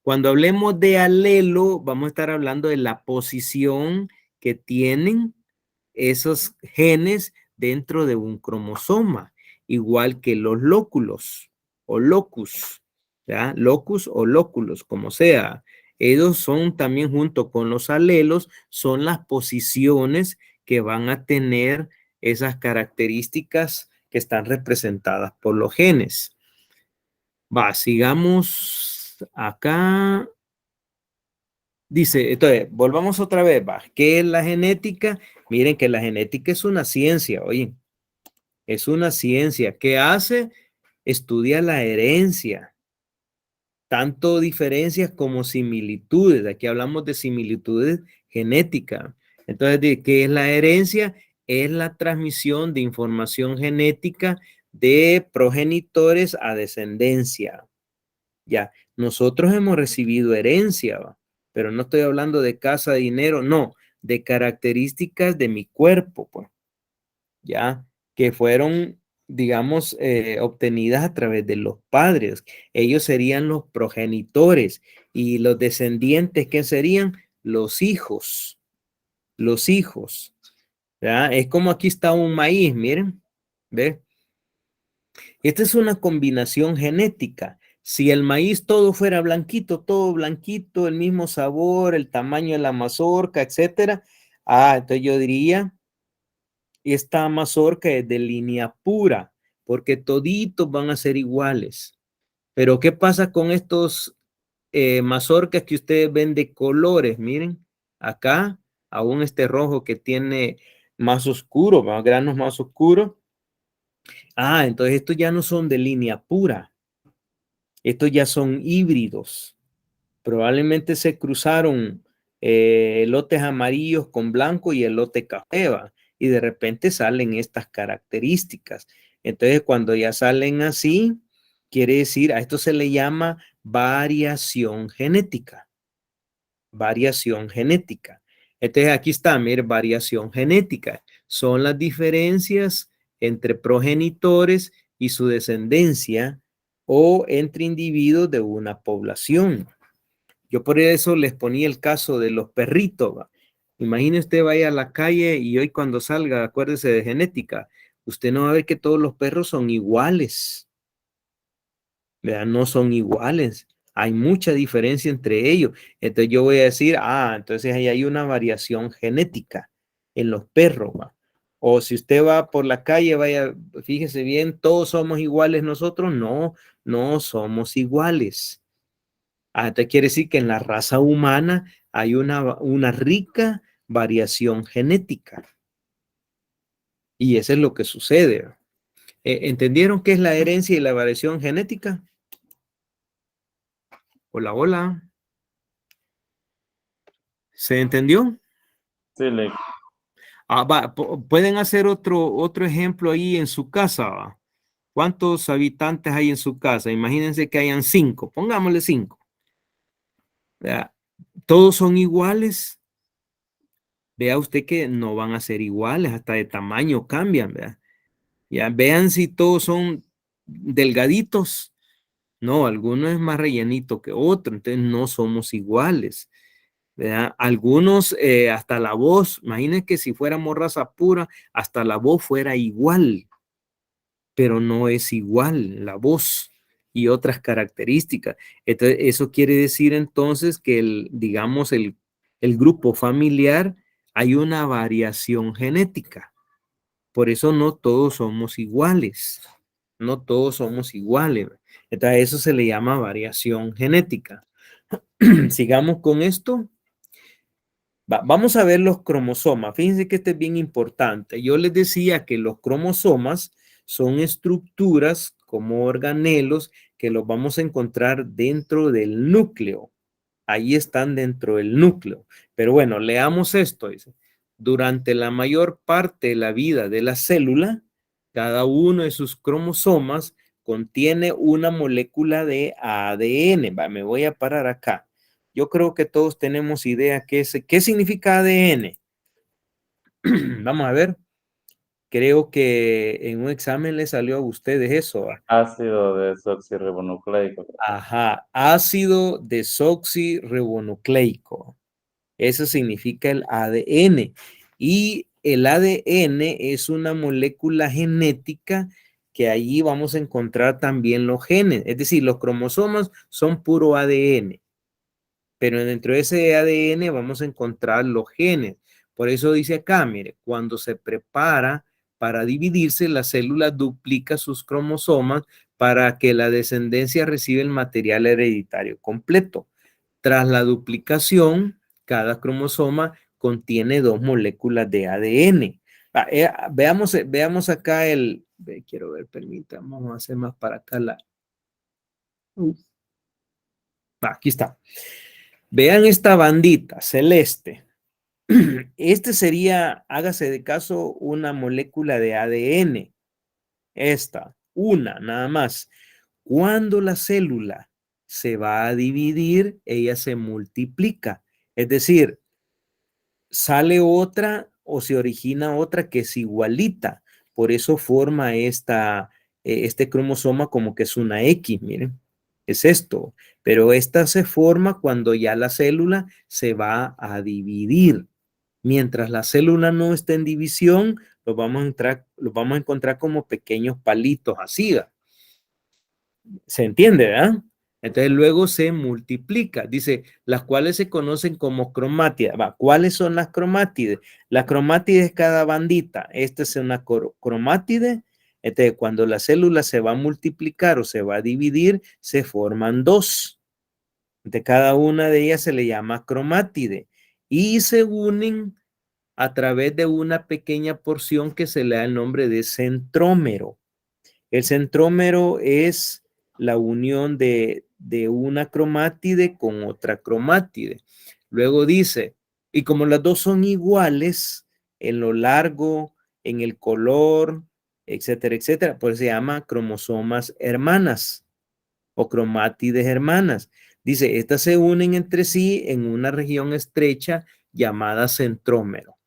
Cuando hablemos de alelo, vamos a estar hablando de la posición que tienen esos genes dentro de un cromosoma, igual que los lóculos o locus, ¿ya? Locus o lóculos, como sea. Ellos son también, junto con los alelos, son las posiciones que van a tener esas características que están representadas por los genes. Va, sigamos acá. Dice, entonces, volvamos otra vez, va. ¿Qué es la genética? Miren que la genética es una ciencia, oye, es una ciencia. ¿Qué hace? Estudia la herencia, tanto diferencias como similitudes. Aquí hablamos de similitudes genéticas. Entonces, ¿qué es la herencia? Es la transmisión de información genética de progenitores a descendencia. Ya, nosotros hemos recibido herencia, ¿va? Pero no estoy hablando de casa, dinero, no, de características de mi cuerpo, pues, ya, que fueron, digamos, obtenidas a través de los padres. Ellos serían los progenitores y los descendientes, ¿qué serían? Los hijos, los hijos, ¿ya? Es como aquí está un maíz, miren, ¿ve? Esta es una combinación genética. Si el maíz todo fuera blanquito, todo blanquito, el mismo sabor, el tamaño de la mazorca, etcétera, entonces yo diría, esta mazorca es de línea pura, porque toditos van a ser iguales. Pero ¿qué pasa con estos mazorcas que ustedes ven de colores? Miren, acá, aún este rojo que tiene más oscuro, más granos más oscuros. Entonces estos ya no son de línea pura. Estos ya son híbridos. Probablemente se cruzaron elotes amarillos con blanco y elote café, ¿va? Y de repente salen estas características. Entonces, cuando ya salen así, quiere decir, a esto se le llama variación genética. Variación genética. Entonces, aquí está, mire, variación genética. Son las diferencias entre progenitores y su descendencia o entre individuos de una población. Yo por eso les ponía el caso de los perritos, ¿va? Imagine usted vaya a la calle y hoy cuando salga, acuérdese de genética, usted no va a ver que todos los perros son iguales. ¿Verdad? No son iguales. Hay mucha diferencia entre ellos. Entonces yo voy a decir, entonces ahí hay una variación genética en los perros, ¿va? O si usted va por la calle, vaya, fíjese bien, todos somos iguales nosotros. No, no somos iguales. Entonces quiere decir que en la raza humana hay una rica variación genética. Y eso es lo que sucede. ¿Entendieron qué es la herencia y la variación genética? Hola, hola. ¿Se entendió? Sí, Pueden hacer otro ejemplo ahí en su casa, ¿va? ¿Cuántos habitantes hay en su casa? Imagínense que hayan 5, pongámosle 5. Todos son iguales. Vea usted que no van a ser iguales, hasta de tamaño cambian, ¿verdad? Ya vean si todos son delgaditos. No, alguno es más rellenito que otro, entonces no somos iguales, ¿verdad? Algunos, hasta la voz, imagínense que si fuéramos raza pura, hasta la voz fuera igual, pero no es igual la voz y otras características. Entonces, eso quiere decir entonces que digamos, el grupo familiar, hay una variación genética. Por eso no todos somos iguales. No todos somos iguales. Entonces, eso se le llama variación genética. Sigamos con esto. Vamos a ver los cromosomas. Fíjense que este es bien importante. Yo les decía que los cromosomas son estructuras como organelos que los vamos a encontrar dentro del núcleo. Ahí están dentro del núcleo. Pero bueno, leamos esto. Dice, durante la mayor parte de la vida de la célula, cada uno de sus cromosomas contiene una molécula de ADN. Me voy a parar acá. Yo creo que todos tenemos idea qué significa ADN. Vamos a ver. Creo que en un examen le salió a ustedes eso. ácido desoxirribonucleico. Ajá, ácido desoxirribonucleico. Eso significa el ADN. Y el ADN es una molécula genética que allí vamos a encontrar también los genes. Es decir, los cromosomas son puro ADN. Pero dentro de ese ADN vamos a encontrar los genes. Por eso dice acá, mire, cuando se prepara para dividirse, la célula duplica sus cromosomas para que la descendencia reciba el material hereditario completo. Tras la duplicación, cada cromosoma contiene 2 moléculas de ADN. Veamos acá quiero ver, permítame, vamos a hacer más para acá aquí está. Vean esta bandita celeste. Este sería, hágase de caso, una molécula de ADN. Esta, una nada más. Cuando la célula se va a dividir, ella se multiplica. Es decir, sale otra o se origina otra que es igualita. Por eso forma este cromosoma como que es una X, miren. Es esto. Pero esta se forma cuando ya la célula se va a dividir. Mientras la célula no está en división, los vamos a encontrar como pequeños palitos así. ¿Se entiende, verdad? Entonces luego se multiplica. Dice, las cuales se conocen como cromátidas. ¿Cuáles son las cromátides? La cromátide es cada bandita. Esta es una cromátide. Entonces cuando la célula se va a multiplicar o se va a dividir, se forman 2. De cada una de ellas se le llama cromátide. Y se unen a través de una pequeña porción que se le da el nombre de centrómero. El centrómero es la unión de una cromátide con otra cromátide. Luego dice, y como las dos son iguales en lo largo, en el color, etcétera, etcétera, pues se llama cromosomas hermanas o cromátides hermanas. Dice, estas se unen entre sí en una región estrecha llamada centrómero.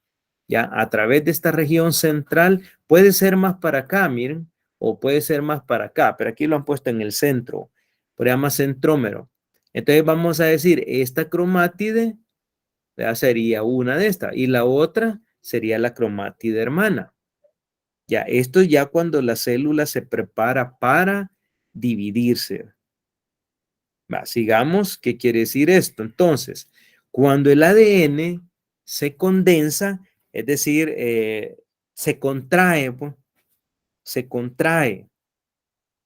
Ya, a través de esta región central, puede ser más para acá, miren, o puede ser más para acá, pero aquí lo han puesto en el centro, por llama centrómero. Entonces vamos a decir, esta cromátide ya sería una de estas, y la otra sería la cromátide hermana. Ya, esto ya cuando la célula se prepara para dividirse. Va, sigamos, ¿qué quiere decir esto? Entonces, cuando el ADN se condensa, es decir, se contrae, pues, se contrae.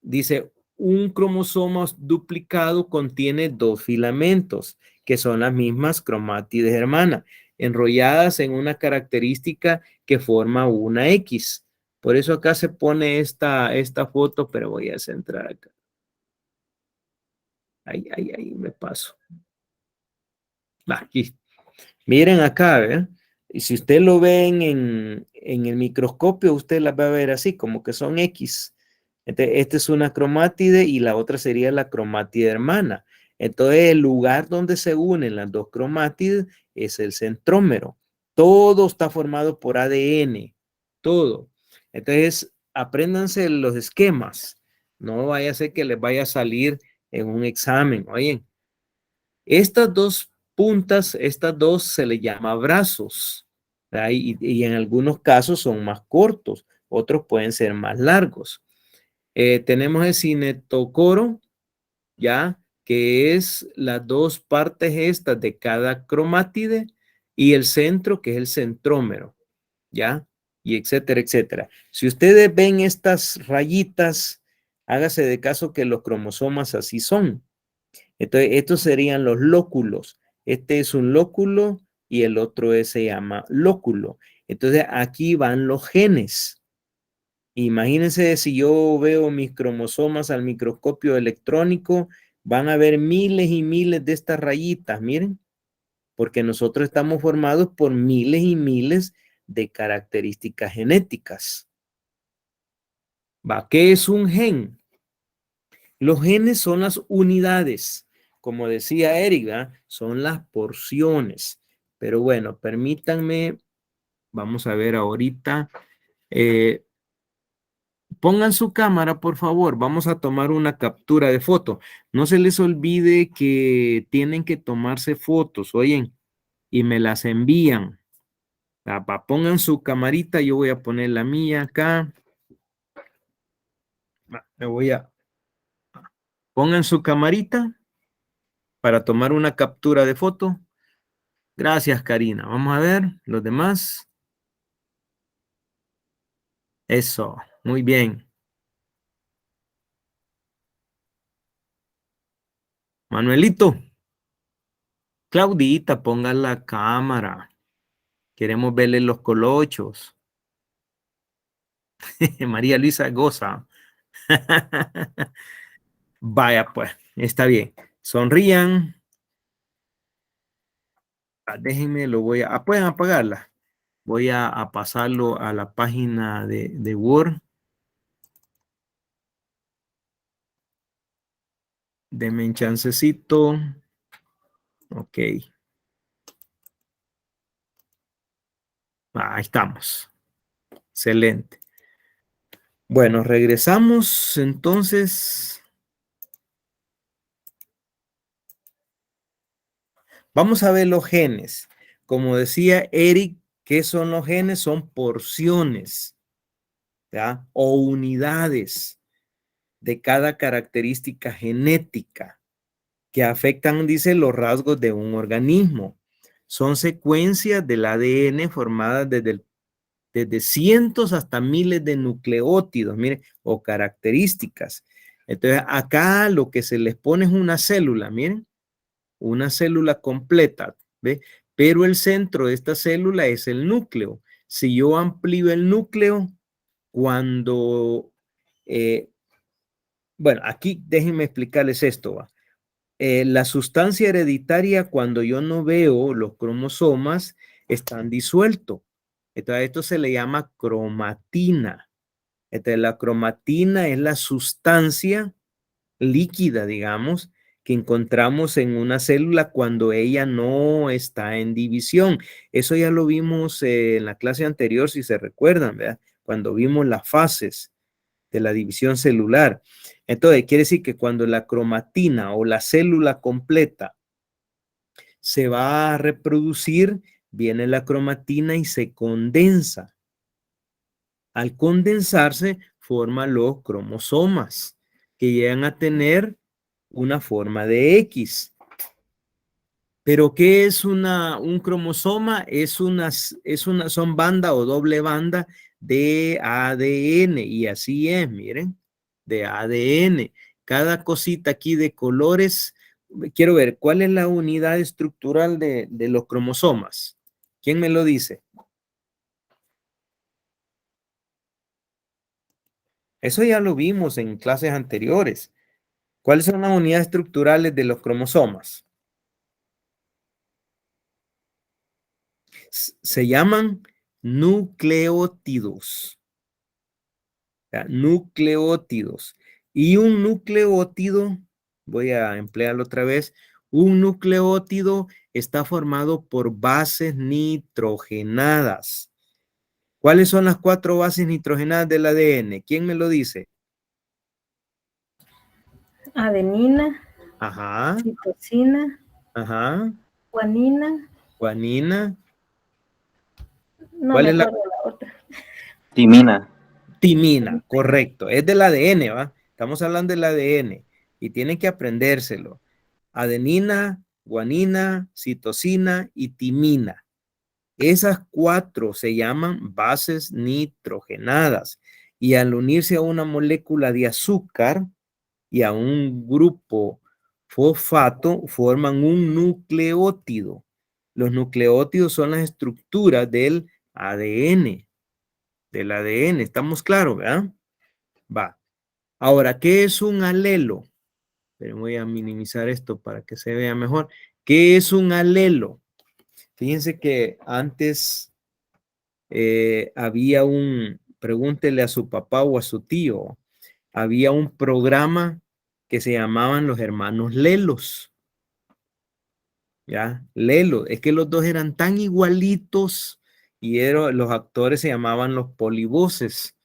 Dice, un cromosoma duplicado contiene dos filamentos, que son las mismas cromátides hermanas, enrolladas en una característica que forma una X. Por eso acá se pone esta foto, pero voy a centrar acá. Ahí me paso. Aquí. Miren acá, ¿ver? Y si usted lo ven en el microscopio, usted las va a ver así, como que son X. Entonces, esta es una cromátide y la otra sería la cromátide hermana. Entonces, el lugar donde se unen las dos cromátides es el centrómero. Todo está formado por ADN, todo. Entonces, apréndanse los esquemas. No vaya a ser que les vaya a salir en un examen. Oye, estas dos puntas, estas dos se le llama brazos, y en algunos casos son más cortos, otros pueden ser más largos. Tenemos el cinetocoro, ya, que es las dos partes estas de cada cromátide, y el centro, que es el centrómero, ya, y etcétera, etcétera. Si ustedes ven estas rayitas, hágase de caso que los cromosomas así son. Entonces, estos serían los lóculos. Este es un lóculo y el otro se llama lóculo. Entonces, aquí van los genes. Imagínense si yo veo mis cromosomas al microscopio electrónico, van a ver miles y miles de estas rayitas, miren, porque nosotros estamos formados por miles y miles de características genéticas. ¿Qué es un gen? Los genes son las unidades. Como decía Eric, ¿verdad? Son las porciones. Pero bueno, permítanme, vamos a ver ahorita. Pongan su cámara, por favor. Vamos a tomar una captura de foto. No se les olvide que tienen que tomarse fotos, oyen, y me las envían. Pongan su camarita, yo voy a poner la mía acá. Pongan su camarita para tomar una captura de foto. Gracias, Karina. Vamos a ver los demás. Eso, muy bien. Manuelito. Claudita, ponga la cámara. Queremos verle los colochos. María Luisa goza. Vaya, pues, está bien. Sonrían. Déjenme, lo voy a... pueden apagarla. Voy a pasarlo a la página de Word. Denme un chancecito. Ok. Ahí estamos. Excelente. Bueno, regresamos entonces. Vamos a ver los genes. Como decía Eric, ¿qué son los genes? Son porciones, ¿ya? O unidades de cada característica genética que afectan, dice, los rasgos de un organismo. Son secuencias del ADN formadas desde cientos hasta miles de nucleótidos, miren, o características. Entonces, acá lo que se les pone es una célula, miren, una célula completa, ¿ve? Pero el centro de esta célula es el núcleo. Si yo amplío el núcleo, cuando, bueno, aquí déjenme explicarles esto, ¿va? la sustancia hereditaria, cuando yo no veo los cromosomas, están disueltos. Entonces, esto se le llama cromatina. Entonces, la cromatina es la sustancia líquida, digamos, que encontramos en una célula cuando ella no está en división. Eso ya lo vimos en la clase anterior, si se recuerdan, ¿verdad? Cuando vimos las fases de la división celular. Entonces, quiere decir que cuando la cromatina o la célula completa se va a reproducir, viene la cromatina y se condensa. Al condensarse, forma los cromosomas, que llegan a tener una forma de X. Pero ¿qué es un cromosoma? Son banda o doble banda de ADN, y así es, miren, de ADN. Cada cosita aquí de colores, quiero ver, ¿cuál es la unidad estructural de los cromosomas? ¿Quién me lo dice? Eso ya lo vimos en clases anteriores. ¿Cuáles son las unidades estructurales de los cromosomas? Se llaman nucleótidos. Nucleótidos. Y un nucleótido, voy a emplearlo otra vez, un nucleótido está formado por bases nitrogenadas. ¿Cuáles son las 4 bases nitrogenadas del ADN? ¿Quién me lo dice? Adenina, Ajá, citosina, ajá, guanina. guanina. No ¿Cuál me es la? acuerdo la otra. Timina. Timina, correcto. Es del ADN, ¿va? Estamos hablando del ADN y tienen que aprendérselo. Adenina, guanina, citosina y timina. Esas 4 se llaman bases nitrogenadas y al unirse a una molécula de azúcar y a un grupo fosfato forman un nucleótido. Los nucleótidos son las estructuras del ADN. ¿Estamos claros, verdad? Va. Ahora, ¿qué es un alelo? Pero voy a minimizar esto para que se vea mejor. ¿Qué es un alelo? Fíjense que antes había pregúntele a su papá o a su tío, había un programa que se llamaban los hermanos Lelos. ¿Ya? Lelo, es que los dos eran tan igualitos y los actores se llamaban los polivoces.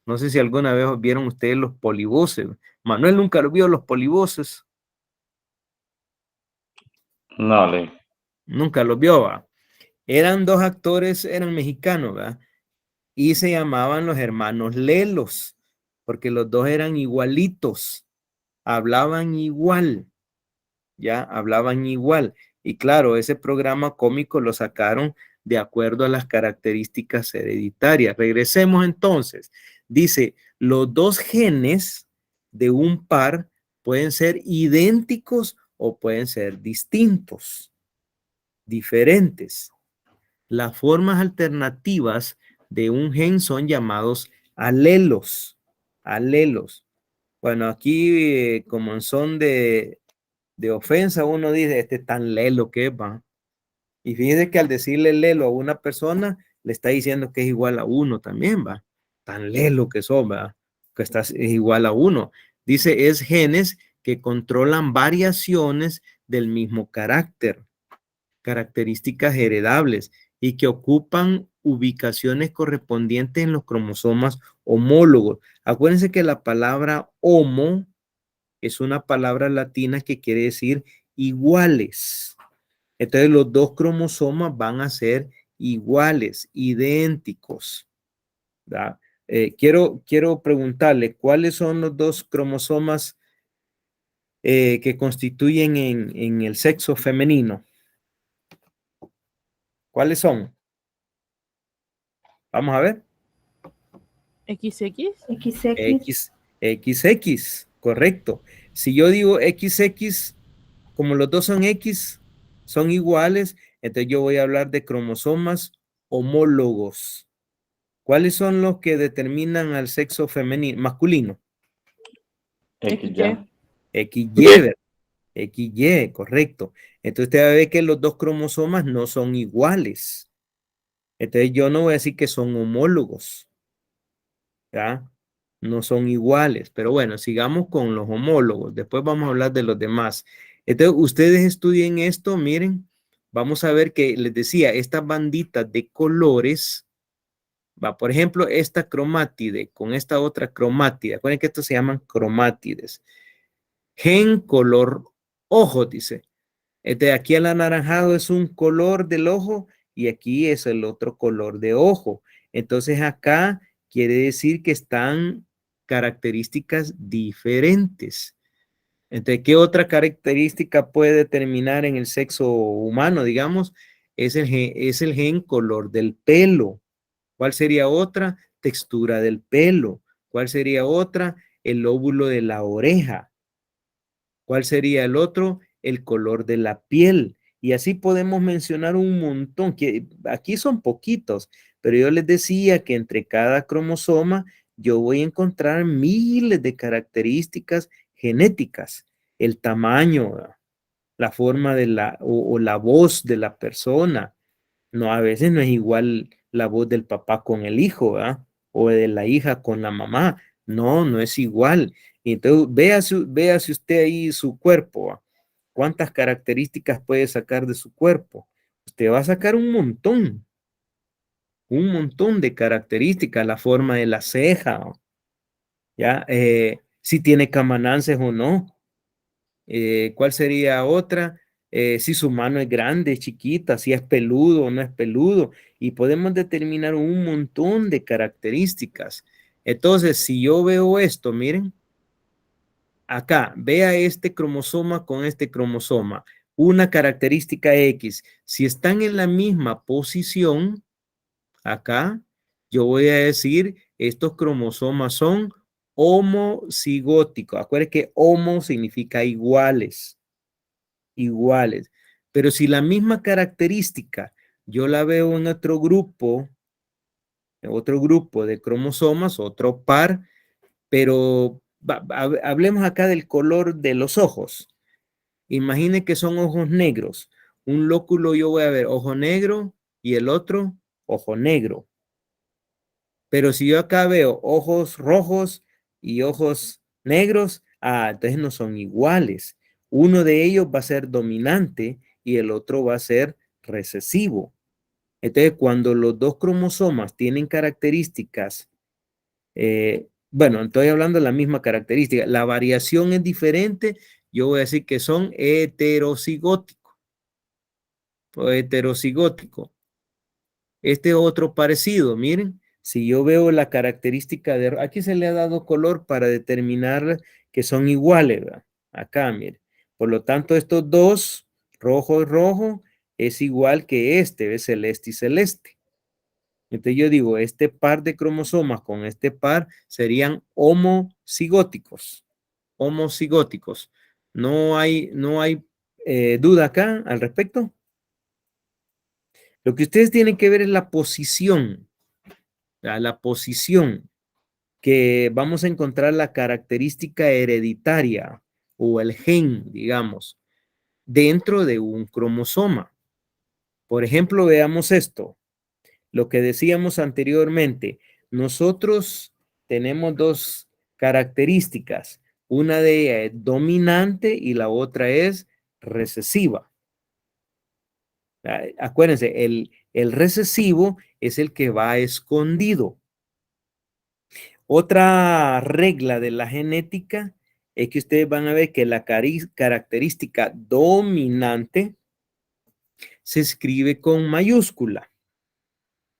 No sé si alguna vez vieron ustedes los polivoces. Manuel nunca lo vio, los polivoces. No, Lee. Nunca los vio, ¿va? Eran 2 actores, eran mexicanos, ¿verdad? Y se llamaban los hermanos Lelos, porque los dos eran igualitos, hablaban igual, ya, hablaban igual. Y claro, ese programa cómico lo sacaron de acuerdo a las características hereditarias. Regresemos entonces. Dice, los 2 genes de un par pueden ser idénticos o pueden ser distintos, diferentes. Las formas alternativas de un gen son llamados alelos. Alelos. Bueno, aquí como en son de ofensa, uno dice, este tan lelo que va. Y fíjese que al decirle lelo a una persona, le está diciendo que es igual a uno también, va. Tan lelo que son, va. Que es igual a uno. Dice, es genes que controlan variaciones del mismo carácter, características heredables y que ocupan ubicaciones correspondientes en los cromosomas homólogos. Acuérdense que la palabra homo es una palabra latina que quiere decir iguales. Entonces los 2 cromosomas van a ser iguales, idénticos. Quiero preguntarle, ¿cuáles son los 2 cromosomas que constituyen en el sexo femenino? ¿Cuáles son? Vamos a ver. XX. XX, correcto. Si yo digo XX, como los 2 son X, son iguales, entonces yo voy a hablar de cromosomas homólogos. ¿Cuáles son los que determinan al sexo femenino, masculino? XY. XY. XY, correcto. Entonces usted va a ver que los dos cromosomas no son iguales. Entonces yo no voy a decir que son homólogos, ¿ya? No son iguales, pero bueno, sigamos con los homólogos. Después vamos a hablar de los demás. Entonces ustedes estudien esto, miren, vamos a ver que les decía, estas banditas de colores, va, por ejemplo, esta cromátide con esta otra cromátide. Acuérdense que estos se llaman cromátides. Gen color ojo, dice. Aquí el anaranjado es un color del ojo y aquí es el otro color de ojo. Entonces acá quiere decir que están características diferentes. Entonces, ¿qué otra característica puede determinar en el sexo humano, digamos? Es el gen color del pelo. ¿Cuál sería otra? Textura del pelo. ¿Cuál sería otra? El lóbulo de la oreja. ¿Cuál sería el otro? El color de la piel. Y así podemos mencionar un montón, que aquí son poquitos, pero yo les decía que entre cada cromosoma yo voy a encontrar miles de características genéticas. El tamaño, la forma de o la voz de la persona. No, a veces no es igual la voz del papá con el hijo, ¿verdad? O de la hija con la mamá. No, no es igual. Entonces, véase usted ahí su cuerpo, ¿va? ¿Cuántas características puede sacar de su cuerpo? Usted va a sacar un montón de características, la forma de la ceja, ¿va? ¿Ya? Si tiene camanances o no. ¿Cuál sería otra? Si su mano es grande, chiquita, si es peludo o no es peludo. Y podemos determinar un montón de características. Entonces, si yo veo esto, miren, acá, vea este cromosoma con este cromosoma, una característica X. Si están en la misma posición, acá, yo voy a decir, estos cromosomas son homocigóticos. Acuérdense que homo significa iguales. Iguales. Pero si la misma característica yo la veo en otro grupo de cromosomas, otro par, pero hablemos acá del color de los ojos. Imagine que son ojos negros. Un lóculo yo voy a ver ojo negro y el otro ojo negro. Pero si yo acá veo ojos rojos y ojos negros, entonces no son iguales. Uno de ellos va a ser dominante y el otro va a ser recesivo. Entonces, cuando los dos cromosomas tienen características, bueno, estoy hablando de la misma característica, la variación es diferente, yo voy a decir que son heterocigóticos o heterocigótico. Este otro parecido, miren, si yo veo la característica de, aquí se le ha dado color para determinar que son iguales, ¿verdad? Acá, miren. Por lo tanto, estos dos, rojo y rojo, es igual que este, ¿ves? Celeste y celeste. Entonces yo digo, este par de cromosomas con este par serían homocigóticos. Homocigóticos. No hay duda acá al respecto. Lo que ustedes tienen que ver es la posición, la posición que vamos a encontrar la característica hereditaria o el gen, digamos, dentro de un cromosoma. Por ejemplo, veamos esto, lo que decíamos anteriormente. Nosotros tenemos dos características. Una de ellas es dominante y la otra es recesiva. Acuérdense, el recesivo es el que va escondido. Otra regla de la genética es que ustedes van a ver que la característica dominante se escribe con mayúscula.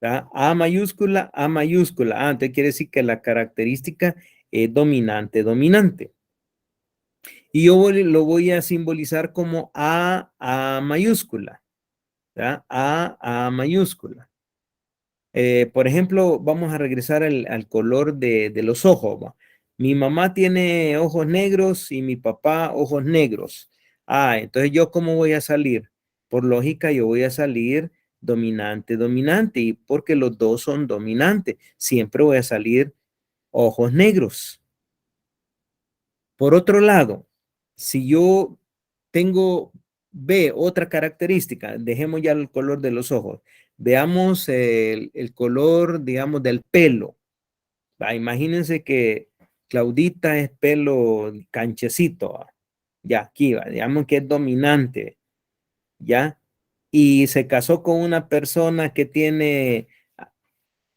¿Verdad? A mayúscula, A mayúscula. Entonces quiere decir que la característica es dominante, dominante. Y yo lo voy a simbolizar como A mayúscula. ¿Verdad? A mayúscula. Por ejemplo, vamos a regresar al color de los ojos. ¿Va? Mi mamá tiene ojos negros y mi papá ojos negros. Entonces yo ¿cómo voy a salir? Por lógica yo voy a salir dominante, dominante, y porque los dos son dominantes, siempre voy a salir ojos negros. Por otro lado, si yo ve otra característica, dejemos ya el color de los ojos, veamos el color, digamos, del pelo. Imagínense que Claudita es pelo canchecito, ¿va? Ya aquí va, digamos que es dominante, ¿ya? Y se casó con una persona que tiene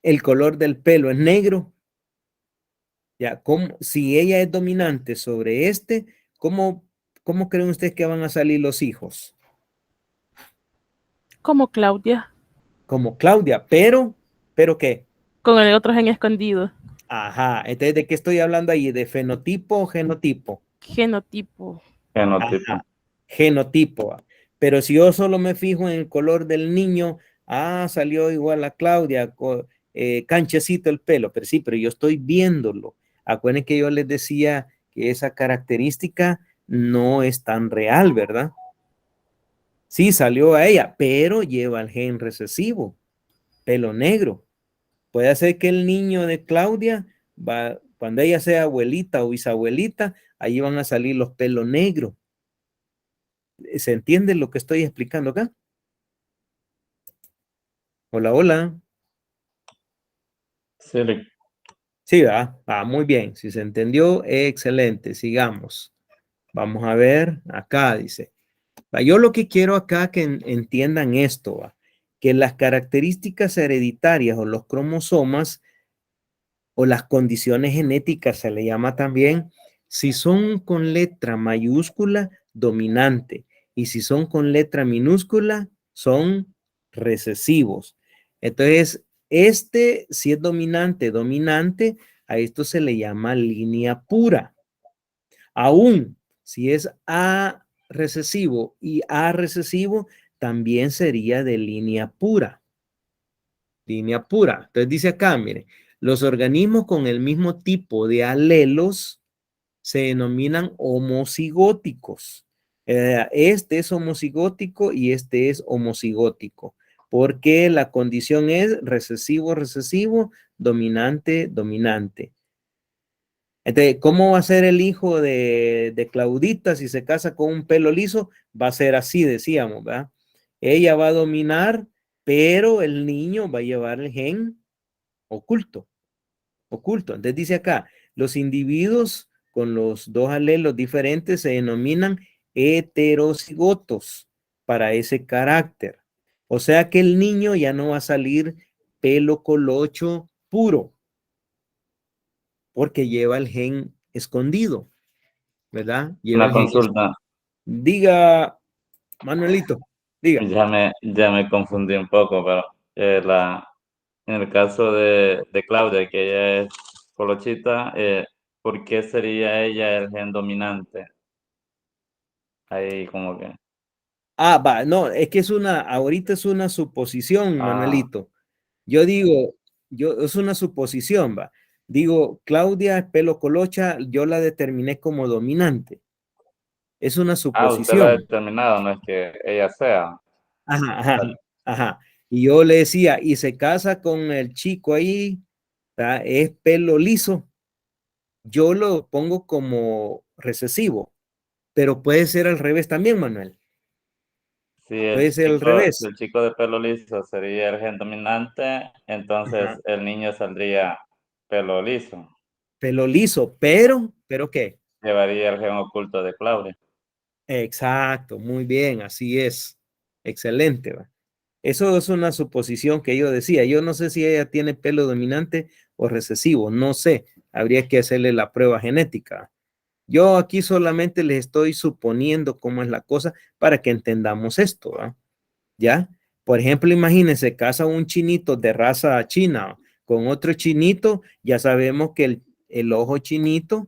el color del pelo es negro, ¿ya? Si ella es dominante sobre este, ¿cómo creen ustedes que van a salir los hijos? Como Claudia, Como Claudia, pero ¿qué? con el otro gen escondido. Ajá, entonces, ¿de qué estoy hablando ahí? ¿De fenotipo o genotipo? Genotipo. Genotipo. Ajá, genotipo. Pero si yo solo me fijo en el color del niño, salió igual a Claudia, canchecito el pelo, pero sí, pero yo estoy viéndolo. Acuérdense que yo les decía que esa característica no es tan real, ¿verdad? Sí, salió a ella, pero lleva el gen recesivo, pelo negro. Puede ser que el niño de Claudia, cuando ella sea abuelita o bisabuelita, ahí van a salir los pelos negros. ¿Se entiende lo que estoy explicando acá? Hola, hola. Sí, Sí, ¿verdad? Muy bien. Si se entendió, excelente. Sigamos. Vamos a ver. Acá dice. Yo lo que quiero acá que entiendan esto, que las características hereditarias o los cromosomas o las condiciones genéticas se le llama también, si son con letra mayúscula, dominante, y si son con letra minúscula, son recesivos. Entonces, si es dominante, a esto se le llama línea pura. Aún si es A recesivo y A recesivo, también sería de línea pura. Línea pura. Entonces dice acá, mire, los organismos con el mismo tipo de alelos se denominan homocigóticos. Este es homocigótico y este es homocigótico, porque la condición es recesivo, recesivo, dominante, dominante. Entonces, ¿cómo va a ser el hijo de Claudita si se casa con un pelo liso? Va a ser así, decíamos, ¿verdad? Ella va a dominar, pero el niño va a llevar el gen oculto. Entonces dice acá, los individuos con los dos alelos diferentes se denominan heterocigotos para ese carácter. O sea que el niño ya no va a salir pelo colocho puro, porque lleva el gen escondido, ¿verdad? Lleva una el gen consulta. Diga, Manuelito, diga. Ya me confundí un poco, pero en el caso de Claudia, que ella es colochita, ¿por qué sería ella el gen dominante? Ahí como que... No, es que ahorita es una suposición, Ah, Manuelito. Yo digo, es una suposición, va. Digo, Claudia, pelo colocha, yo la determiné como dominante. Es una usted lo ha suposición. determinado, no es que ella sea. Ajá, ajá, ajá. Y yo le decía, y se casa con el chico ahí, ¿verdad? Es pelo liso. Yo lo pongo como recesivo, pero puede ser al revés también, Manuel. Si Puede ser al revés. el chico de pelo liso sería el gen dominante, entonces Ajá. el niño saldría pelo liso. Pelo liso, pero ¿qué? Llevaría el gen oculto de Claudia. Exacto, muy bien, así es. Excelente, ¿va? Eso es una suposición que yo decía. Yo no sé si ella tiene pelo dominante o recesivo, no sé. Habría que hacerle la prueba genética. Yo aquí solamente les estoy suponiendo cómo es la cosa para que entendamos esto, ¿va? ¿Ya? Por ejemplo, imagínense, casa un chinito de raza china con otro chinito, ya sabemos que el ojo chinito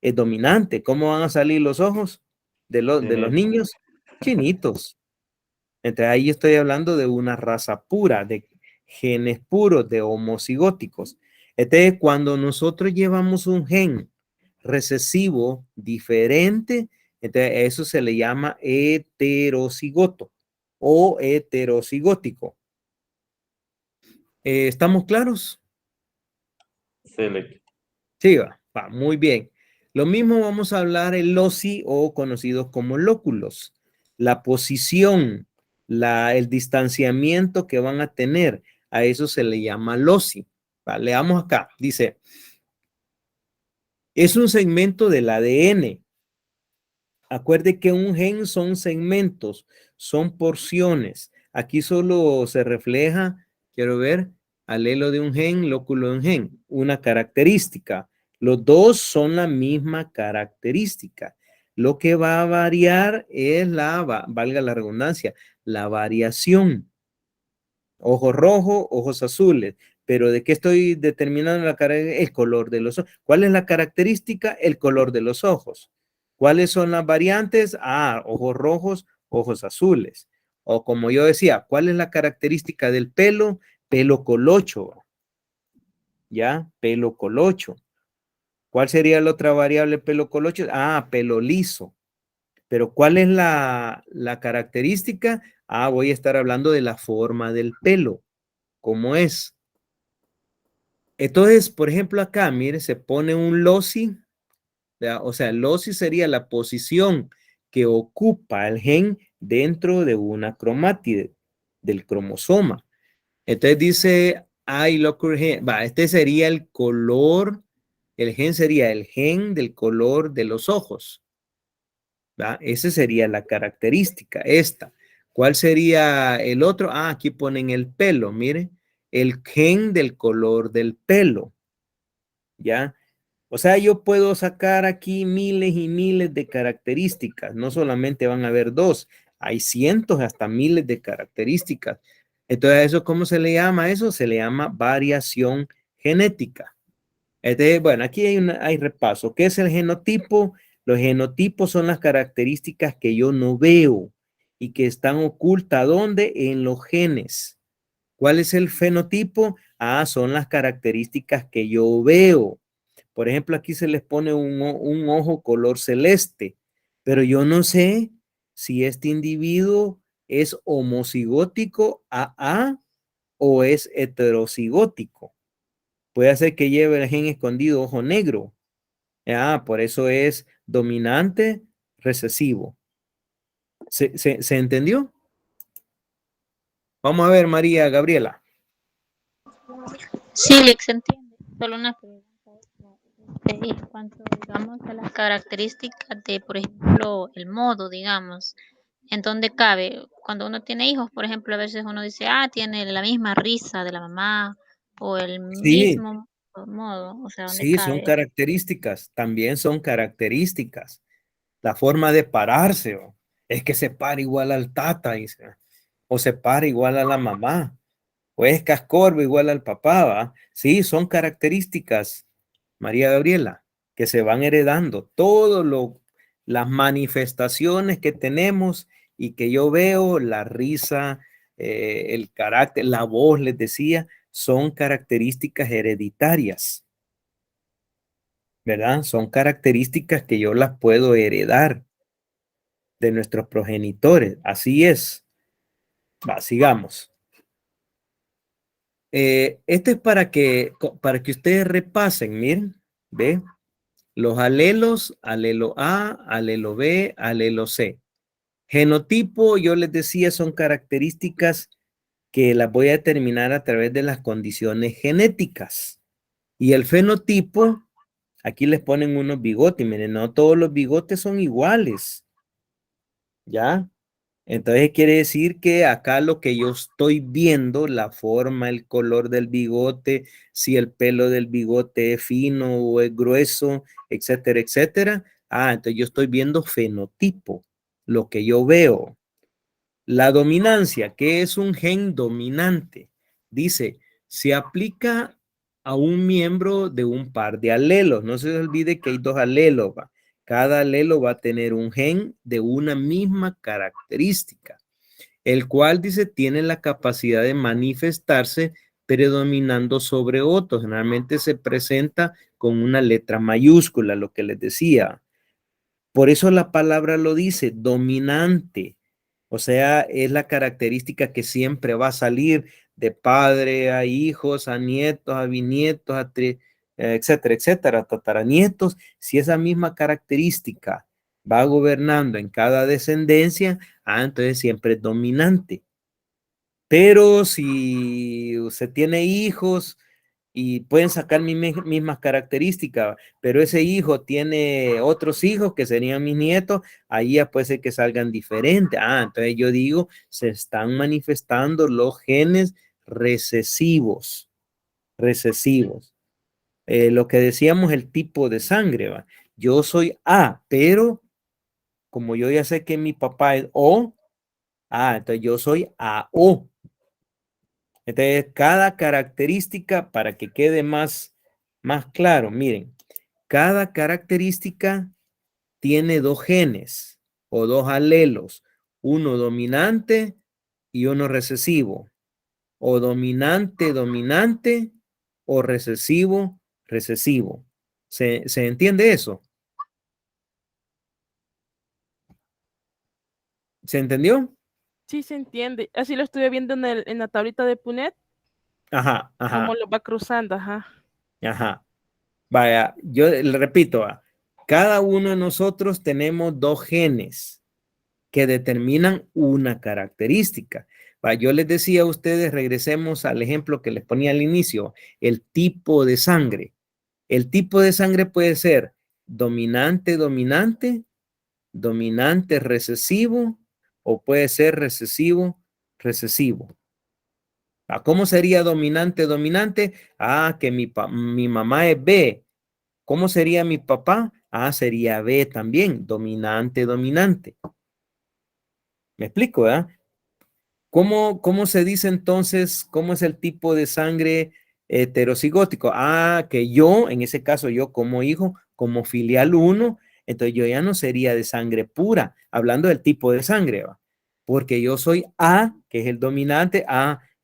es dominante. ¿Cómo van a salir los ojos de los Chinito. niños? Chinitos. Entonces ahí estoy hablando de una raza pura, de genes puros, de homocigóticos. Entonces, cuando nosotros llevamos un gen recesivo diferente, entonces eso se le llama heterocigoto o heterocigótico. ¿Estamos claros? Sí, Sí, va, muy bien. Lo mismo vamos a hablar el loci o conocidos como lóculos. La posición, el distanciamiento que van a tener, a eso se le llama loci. Leamos acá, dice, es un segmento del ADN. Acuerde que un gen son segmentos, son porciones. Aquí solo se refleja, quiero ver, alelo de un gen, lóculo de un gen, una característica. Los dos son la misma característica. Lo que va a variar es valga la redundancia, la variación. Ojos rojos, ojos azules. Pero ¿de qué estoy determinando la característica? El color de los ojos. ¿Cuál es la característica? El color de los ojos. ¿Cuáles son las variantes? Ojos rojos, ojos azules. O como yo decía, ¿cuál es la característica del pelo? Pelo colocho. ¿Ya? Pelo colocho. ¿Cuál sería la otra variable pelo colocho? Pelo liso. Pero ¿cuál es la característica? Voy a estar hablando de la forma del pelo. ¿Cómo es? Entonces, por ejemplo, acá, mire, se pone un loci. O sea, el loci sería la posición que ocupa el gen dentro de una cromátide del cromosoma. Entonces dice, este sería el color, el gen sería el gen del color de los ojos. ¿Va? Esa sería la característica, esta. ¿Cuál sería el otro? Aquí ponen el pelo, mire, el gen del color del pelo. ¿Ya? O sea, yo puedo sacar aquí miles y miles de características. No solamente van a haber dos, hay cientos hasta miles de características. Entonces, ¿eso cómo se le llama? Eso se le llama variación genética. Entonces, bueno, aquí hay repaso. ¿Qué es el genotipo? Los genotipos son las características que yo no veo y que están ocultas. ¿Dónde? En los genes. ¿Cuál es el fenotipo? Son las características que yo veo. Por ejemplo, aquí se les pone un ojo color celeste, pero yo no sé si este individuo es homocigótico AA o es heterocigótico. Puede ser que lleve el gen escondido ojo negro. Por eso es dominante recesivo. ¿Se entendió? Vamos a ver, María Gabriela. Sí, se entiende. Solo una pregunta. Y en cuanto, digamos, a las características de, por ejemplo, el modo, digamos, en dónde cabe. Cuando uno tiene hijos, por ejemplo, a veces uno dice, tiene la misma risa de la mamá o el Sí, mismo modo, o sea, ¿dónde sí, son cabe? características, también son características. La forma de pararse, es que se para igual al tata, o se para igual a la mamá, o es cascorbo igual al papá, ¿va? Sí, son características, María Gabriela, que se van heredando. Las manifestaciones que tenemos y que yo veo, la risa, el carácter, la voz, les decía, son características hereditarias, ¿verdad? Son características que yo las puedo heredar de nuestros progenitores. Así es. Sigamos. Este es para que ustedes repasen, miren, ¿ve? Los alelos, alelo A, alelo B, alelo C. Genotipo, yo les decía, son características que las voy a determinar a través de las condiciones genéticas. Y el fenotipo, aquí les ponen unos bigotes, miren, no todos los bigotes son iguales. ¿Ya? Entonces quiere decir que acá lo que yo estoy viendo, la forma, el color del bigote, si el pelo del bigote es fino o es grueso, etcétera, etcétera. Entonces yo estoy viendo fenotipo, lo que yo veo. La dominancia, ¿qué es un gen dominante? Dice, se aplica a un miembro de un par de alelos. No se olvide que hay dos alelos. Cada alelo va a tener un gen de una misma característica, el cual, dice, tiene la capacidad de manifestarse predominando sobre otros. Generalmente se presenta con una letra mayúscula, lo que les decía. Por eso la palabra lo dice, dominante. O sea, es la característica que siempre va a salir de padre a hijos, a nietos, a bisnietos, etcétera, etcétera, tataranietos, si esa misma característica va gobernando en cada descendencia, entonces siempre es dominante. Pero si usted tiene hijos y pueden sacar mismas características, pero ese hijo tiene otros hijos que serían mis nietos, ahí ya puede ser que salgan diferentes. Entonces yo digo, se están manifestando los genes recesivos. Lo que decíamos, el tipo de sangre, ¿va? Yo soy A, pero como yo ya sé que mi papá es O, entonces yo soy AO. Entonces, cada característica, para que quede más claro, miren, cada característica tiene dos genes o dos alelos, uno dominante y uno recesivo, o dominante, dominante, o recesivo, recesivo. ¿Se entiende eso? ¿Se entendió? Sí, se entiende. Así lo estuve viendo en la tablita de Punet, Ajá, cómo ajá, lo va cruzando, ajá. ajá. Vaya, yo le repito, cada uno de nosotros tenemos dos genes que determinan una característica. Yo les decía a ustedes, regresemos al ejemplo que les ponía al inicio, el tipo de sangre. El tipo de sangre puede ser dominante, dominante, dominante, recesivo, o puede ser recesivo, recesivo. ¿Cómo sería dominante, dominante? Que mi mamá es B. ¿Cómo sería mi papá? Sería B también, dominante, dominante. ¿Me explico, verdad? ¿Cómo se dice entonces, cómo es el tipo de sangre heterocigótico? Que yo, en ese caso, yo como hijo, como filial 1, entonces yo ya no sería de sangre pura, hablando del tipo de sangre, ¿va? Porque yo soy A, que es el dominante,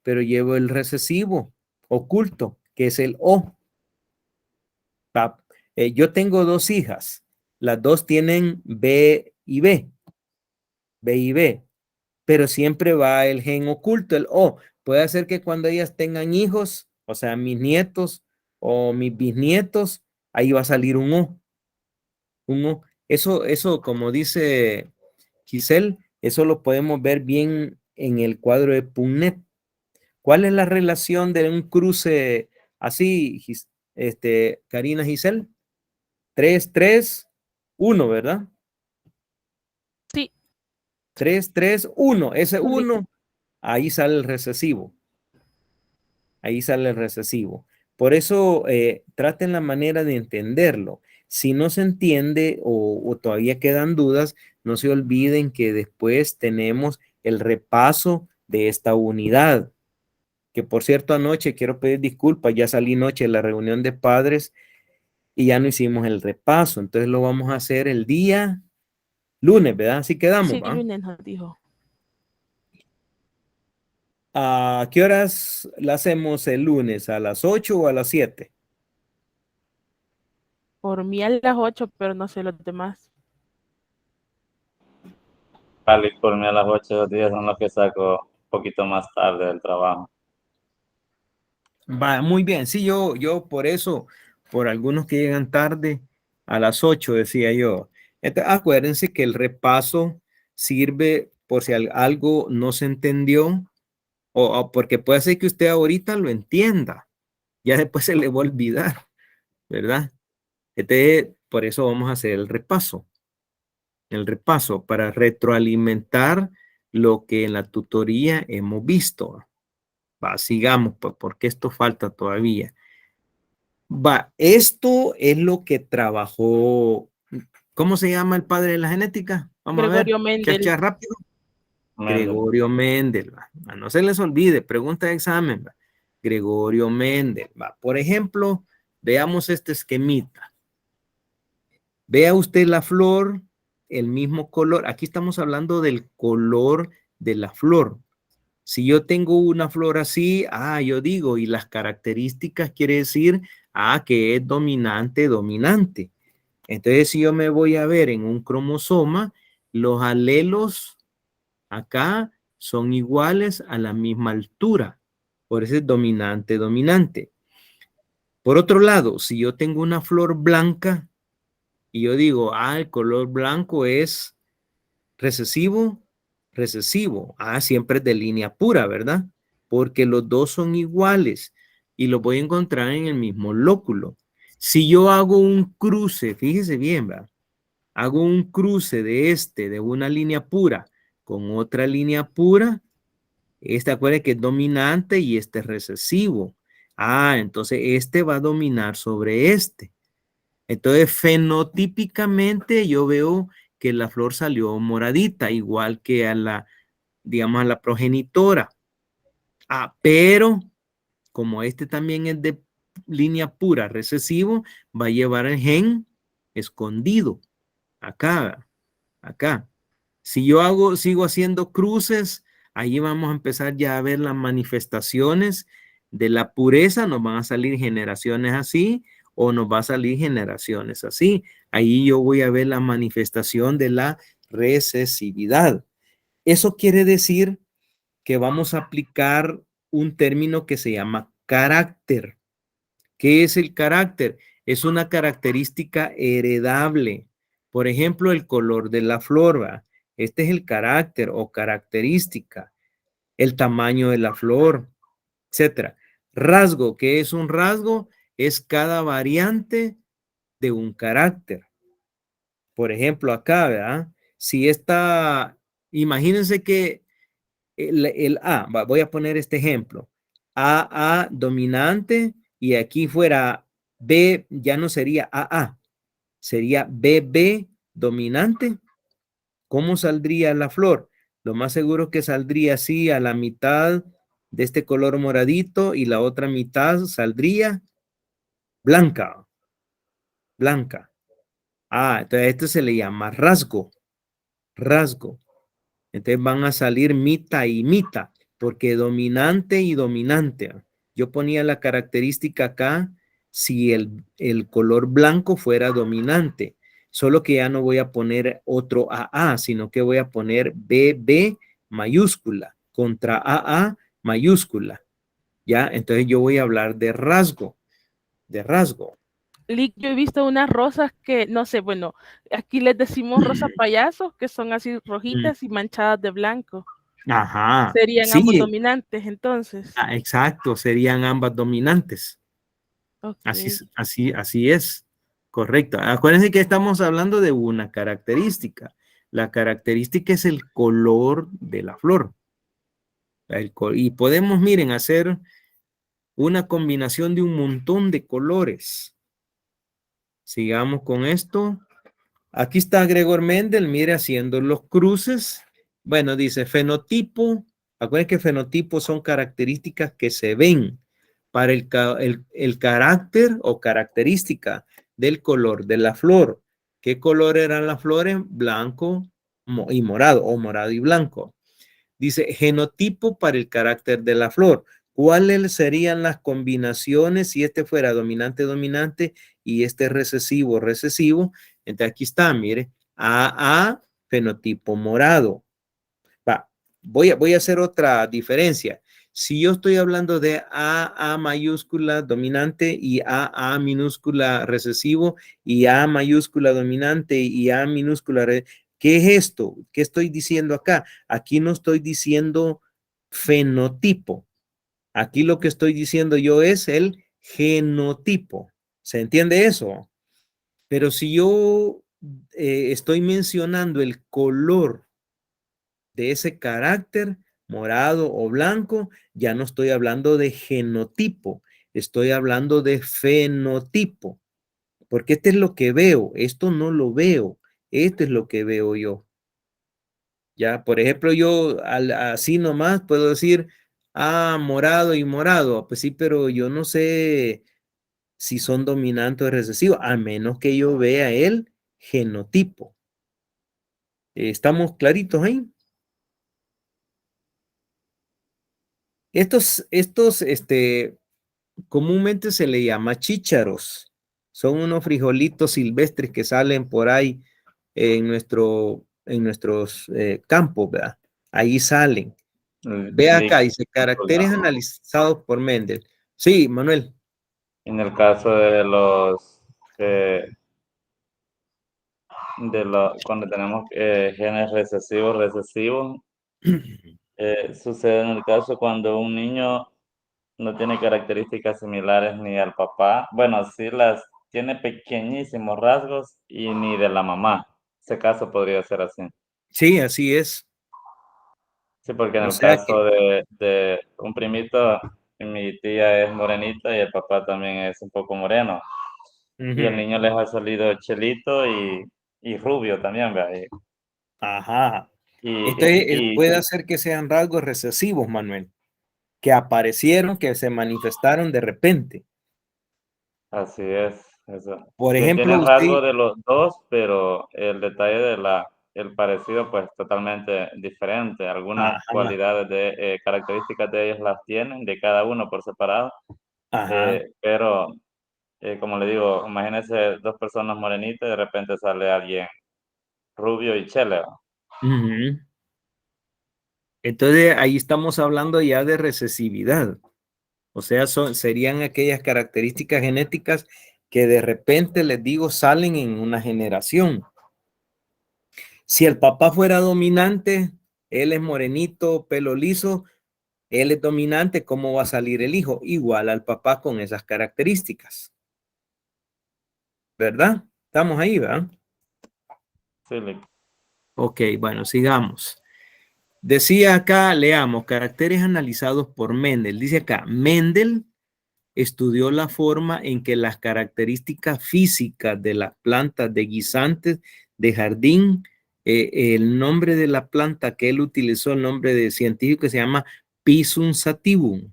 pero llevo el recesivo oculto, que es el O. Yo tengo dos hijas, las dos tienen B y B, B y B, pero siempre va el gen oculto, el O. Puede ser que cuando ellas tengan hijos, o sea, mis nietos o mis bisnietos, ahí va a salir un O. Un O. Eso, como dice Giselle, eso lo podemos ver bien en el cuadro de Punnett. ¿Cuál es la relación de un cruce así, Karina, Giselle? 3, 3, 1, ¿verdad? Sí. 3, 3, 1. Ese 1, ahí sale el recesivo. Ahí sale el recesivo. Por eso traten la manera de entenderlo. Si no se entiende o todavía quedan dudas, no se olviden que después tenemos el repaso de esta unidad. Que por cierto, anoche quiero pedir disculpas, ya salí noche de la reunión de padres y ya no hicimos el repaso. Entonces lo vamos a hacer el día lunes, ¿verdad? Así quedamos, Sí, ¿va? lunes nos dijo. ¿A qué horas la hacemos el lunes? ¿A las 8 o a las 7? Por mí a las 8, pero no sé los demás. Vale, por mí a las 8 de los días son los que saco un poquito más tarde del trabajo. Va, muy bien. Sí, yo por eso, por algunos que llegan tarde, a las 8 decía yo. Entonces, acuérdense que el repaso sirve por si algo no se entendió o porque puede ser que usted ahorita lo entienda, ya después se le va a olvidar, ¿verdad? Entonces, por eso vamos a hacer el repaso para retroalimentar lo que en la tutoría hemos visto. Va, sigamos, pues, porque esto falta todavía. Va, esto es lo que trabajó. ¿Cómo se llama el padre de la genética? Vamos a ver. Gregorio Mendel. Chacha, rápido. Gregorio Mendel. Va. No se les olvide, pregunta de examen. Va. Gregorio Mendel. Va. Por ejemplo, veamos este esquemita. Vea usted la flor, el mismo color. Aquí estamos hablando del color de la flor. Si yo tengo una flor así, yo digo, y las características quiere decir, que es dominante, dominante. Entonces, si yo me voy a ver en un cromosoma, los alelos acá son iguales a la misma altura. Por eso es dominante, dominante. Por otro lado, si yo tengo una flor blanca y yo digo, el color blanco es recesivo, recesivo. Siempre es de línea pura, ¿verdad? Porque los dos son iguales y los voy a encontrar en el mismo lóculo. Si yo hago un cruce, fíjese bien, ¿verdad? Hago un cruce de una línea pura con otra línea pura, acuérdense que es dominante y este es recesivo. Entonces este va a dominar sobre este. Entonces, fenotípicamente yo veo que la flor salió moradita, igual que digamos, a la progenitora. Pero como este también es de línea pura recesivo, va a llevar el gen escondido. Acá. Si yo sigo haciendo cruces, ahí vamos a empezar ya a ver las manifestaciones de la pureza. Nos van a salir generaciones así o nos va a salir generaciones así. Ahí yo voy a ver la manifestación de la recesividad. Eso quiere decir que vamos a aplicar un término que se llama carácter. ¿Qué es el carácter? Es una característica heredable. Por ejemplo, el color de la flor, ¿va? Este es el carácter o característica. El tamaño de la flor, etcétera. Rasgo, ¿qué es un rasgo? Es cada variante de un carácter. Por ejemplo, acá, ¿verdad? Si imagínense que el A, voy a poner este ejemplo. A dominante y aquí fuera B, ya no sería AA, sería BB dominante. ¿Cómo saldría la flor? Lo más seguro que saldría así a la mitad de este color moradito y la otra mitad saldría blanca. Entonces esto se le llama rasgo. Entonces van a salir mita y mita, porque dominante y dominante. Yo ponía la característica acá si el color blanco fuera dominante, solo que ya no voy a poner otro AA, sino que voy a poner BB mayúscula contra AA mayúscula. ¿Ya? Entonces yo voy a hablar de rasgo. Lick, yo he visto unas rosas que, no sé, bueno, aquí les decimos rosas payasos, que son así rojitas y manchadas de blanco. Ajá. Serían ambos Sí, dominantes, entonces. exacto, serían ambas dominantes. Okay. Así es. Correcto. Acuérdense que estamos hablando de una característica. La característica es el color de la flor. Y podemos, miren, hacer una combinación de un montón de colores. Sigamos con esto. Aquí está Gregor Mendel, mire, haciendo los cruces. Bueno, dice fenotipo. Acuérdense que fenotipos son características que se ven para el carácter o característica del color de la flor. ¿Qué color eran las flores? Blanco y morado, o morado y blanco. Dice genotipo para el carácter de la flor. ¿Cuáles serían las combinaciones si este fuera dominante, dominante y este recesivo, recesivo? Entonces aquí está, mire, AA, fenotipo morado. Voy a hacer otra diferencia. Si yo estoy hablando de AA mayúscula dominante y AA minúscula recesivo y A mayúscula dominante y A minúscula, ¿qué es esto? ¿Qué estoy diciendo acá? Aquí no estoy diciendo fenotipo. Aquí lo que estoy diciendo yo es el genotipo. ¿Se entiende eso? Pero si yo estoy mencionando el color de ese carácter, morado o blanco, ya no estoy hablando de genotipo, estoy hablando de fenotipo, porque este es lo que veo, esto no lo veo, esto es lo que veo yo. Ya, por ejemplo, yo así nomás puedo decir, morado y morado, pues sí, pero yo no sé si son dominantes o recesivos, a menos que yo vea el genotipo. ¿Estamos claritos ahí? Estos, comúnmente se le llama chícharos. Son unos frijolitos silvestres que salen por ahí en nuestros campos, ¿verdad? Ahí salen. Ve acá, dice caracteres analizados por Mendel. Sí, Manuel. En el caso de cuando tenemos genes recesivos, sucede en el caso cuando un niño no tiene características similares ni al papá. Bueno, sí las tiene pequeñísimos rasgos y ni de la mamá. Ese caso podría ser así. Sí, así es. Sí, porque en O el sea que, caso de un primito, mi tía es morenita y el papá también es un poco moreno. Y el ujú, niño les ha salido chelito y rubio también, ¿verdad? ajá. Y, Entonces, y, y puede hacer que sean rasgos recesivos, Manuel, que aparecieron, que se manifestaron de repente. así es, eso. Por ejemplo, Tiene rasgo usted, de los dos, pero el detalle el parecido, pues totalmente diferente. Algunas ajá, cualidades características de ellos las tienen, de cada uno por separado, ajá, pero como le digo, imagínese dos personas morenitas y de repente sale alguien rubio y chele. ujú. Entonces, ahí estamos hablando ya de recesividad. O sea, serían aquellas características genéticas que de repente, les digo, salen en una generación. Si el papá fuera dominante, él es morenito, pelo liso, él es dominante, ¿cómo va a salir el hijo? Igual al papá con esas características, ¿verdad? Estamos ahí, ¿verdad? Sí, Ok, bueno, sigamos. Decía acá, leamos, caracteres analizados por Mendel. Dice acá, Mendel estudió la forma en que las características físicas de las plantas de guisantes de jardín, el nombre de la planta que él utilizó, el nombre de científico que se llama Pisum sativum.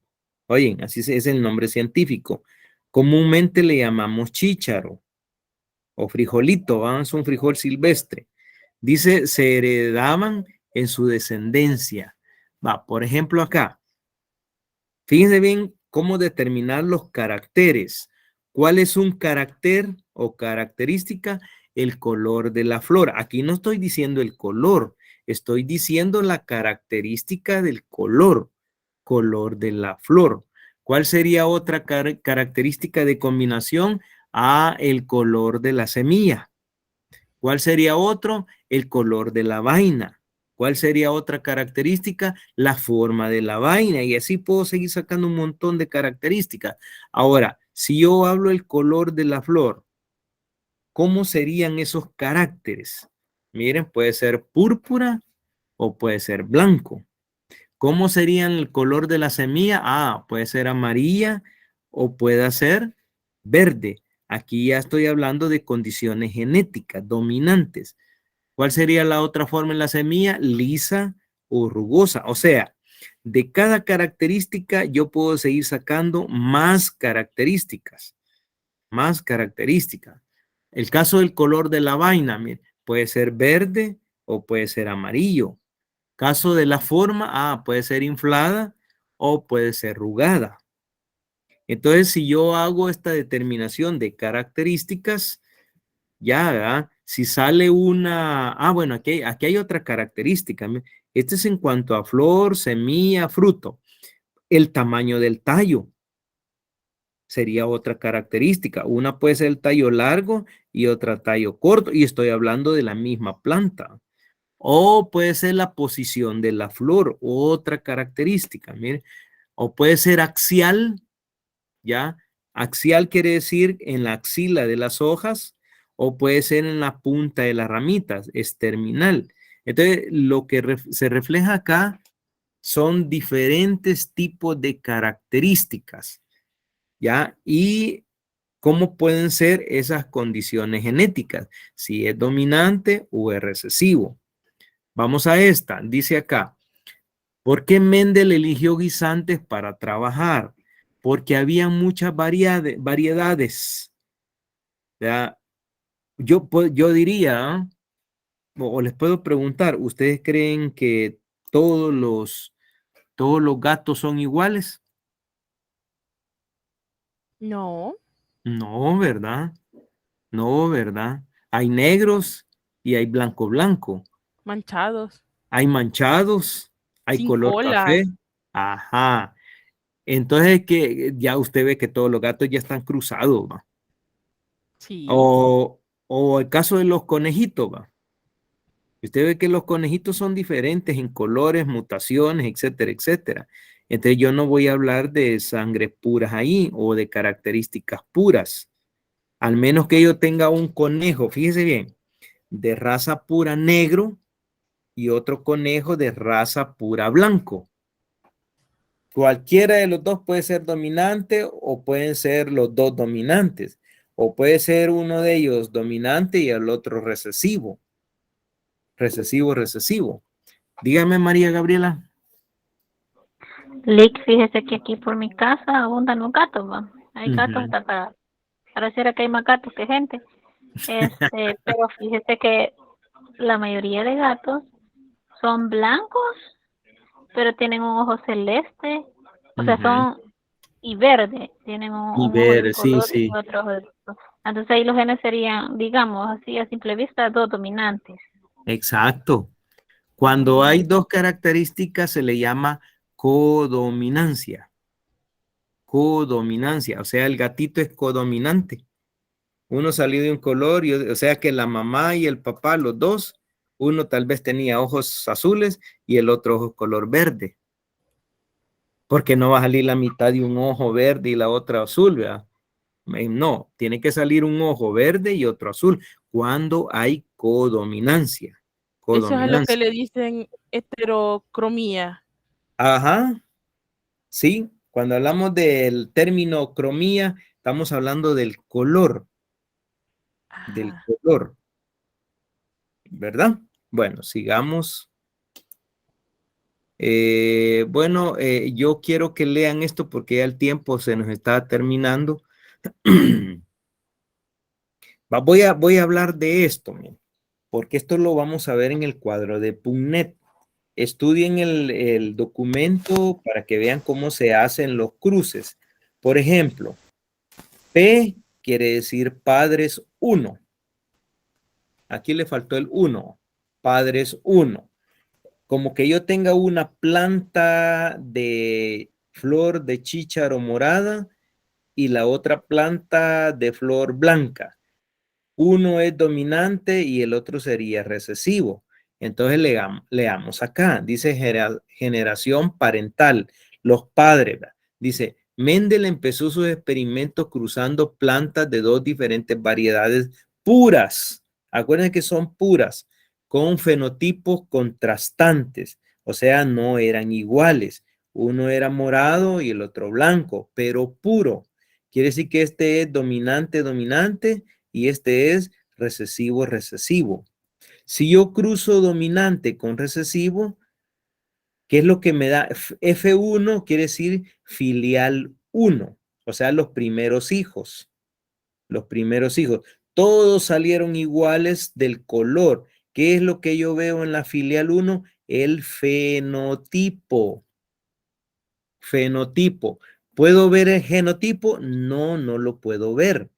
Oye, así es el nombre científico. Comúnmente le llamamos chícharo o frijolito, es un frijol silvestre. Dice, se heredaban en su descendencia. Va, por ejemplo, acá, fíjense bien cómo determinar los caracteres. ¿Cuál es un carácter o característica? El color de la flor. Aquí no estoy diciendo el color, estoy diciendo la característica del color de la flor. ¿Cuál sería otra característica de combinación? El color de la semilla. ¿Cuál sería otro? El color de la vaina. ¿Cuál sería otra característica? La forma de la vaina. Y así puedo seguir sacando un montón de características. Ahora, si yo hablo el color de la flor, ¿cómo serían esos caracteres? Miren, puede ser púrpura o puede ser blanco. ¿Cómo serían el color de la semilla? Puede ser amarilla o puede ser verde. Aquí ya estoy hablando de condiciones genéticas dominantes. ¿Cuál sería la otra forma en la semilla? Lisa o rugosa. O sea, de cada característica yo puedo seguir sacando más características, más características. El caso del color de la vaina, mire, puede ser verde o puede ser amarillo. Caso de la forma, puede ser inflada o puede ser arrugada. Entonces, si yo hago esta determinación de características, ya, ¿verdad? Si sale una, bueno, aquí hay otra característica. Este es en cuanto a flor, semilla, fruto. El tamaño del tallo sería otra característica. Una puede ser el tallo largo y otra tallo corto. Y estoy hablando de la misma planta. O puede ser la posición de la flor, otra característica. Mire, o puede ser axial, ¿ya? Axial quiere decir en la axila de las hojas o puede ser en la punta de las ramitas, es terminal. Entonces, lo que se refleja acá son diferentes tipos de características, ¿ya? Y cómo pueden ser esas condiciones genéticas, si es dominante o es recesivo. Vamos a esta, dice acá. ¿Por qué Mendel eligió guisantes para trabajar? Porque había muchas variedades. ¿Ya? Yo diría, o les puedo preguntar, ¿ustedes creen que todos los gatos son iguales? No, No, ¿verdad? No, ¿verdad? Hay negros y hay blanco blanco. manchados, Hay manchados, hay sin color café. cola. Ajá. Entonces que ya usted ve que todos los gatos ya están cruzados, ¿va? Sí. O el caso de los conejitos, ¿va? Usted ve que los conejitos son diferentes en colores, mutaciones, etcétera, etcétera. Entonces yo no voy a hablar de sangres puras ahí o de características puras. Al menos que yo tenga un conejo, fíjese bien, de raza pura negro y otro conejo de raza pura blanco. Cualquiera de los dos puede ser dominante o pueden ser los dos dominantes. O puede ser uno de ellos dominante y el otro recesivo. Recesivo. Dígame, María Gabriela. Lick, fíjese que aquí por mi casa abundan los gatos, ¿va? Hay gatos hasta pareciera que hay más gatos que gente. Pero fíjese que la mayoría de gatos son blancos, pero tienen un ojo celeste, o sea, son y verde, tienen un ojo de color y otro ojo de color. Entonces ahí los genes serían, digamos, así a simple vista, dos dominantes. Exacto. Cuando hay dos características se le llama codominancia. Codominancia, o sea, el gatito es codominante. Uno salió de un color, o sea que la mamá y el papá, los dos, uno tal vez tenía ojos azules y el otro ojo color verde. Porque no va a salir la mitad de un ojo verde y la otra azul, ¿verdad? No, tiene que salir un ojo verde y otro azul cuando hay codominancia. Eso es a lo que le dicen heterocromía. Ajá, sí. Cuando hablamos del término cromía, estamos hablando del color. Del color. ¿Verdad? Bueno, sigamos. Yo quiero que lean esto porque ya el tiempo se nos está terminando. Voy a hablar de esto, porque esto lo vamos a ver en el cuadro de PubMed. Estudien el documento para que vean cómo se hacen los cruces. Por ejemplo, P quiere decir padres 1. Aquí le faltó el 1. Padres 1. Como que yo tenga una planta de flor de chícharo morada y la otra planta de flor blanca. Uno es dominante y el otro sería recesivo. Entonces leamos acá. Dice generación parental. Los padres. Dice, Mendel empezó sus experimentos cruzando plantas de dos diferentes variedades puras. Acuérdense que son puras, con fenotipos contrastantes. O sea, no eran iguales. Uno era morado y el otro blanco, pero puro. Quiere decir que este es dominante y este es recesivo. Si yo cruzo dominante con recesivo, ¿qué es lo que me da? F1 quiere decir filial 1, o sea, los primeros hijos. Todos salieron iguales del color. ¿Qué es lo que yo veo en la filial 1? El fenotipo. ¿Puedo ver el genotipo? No lo puedo ver.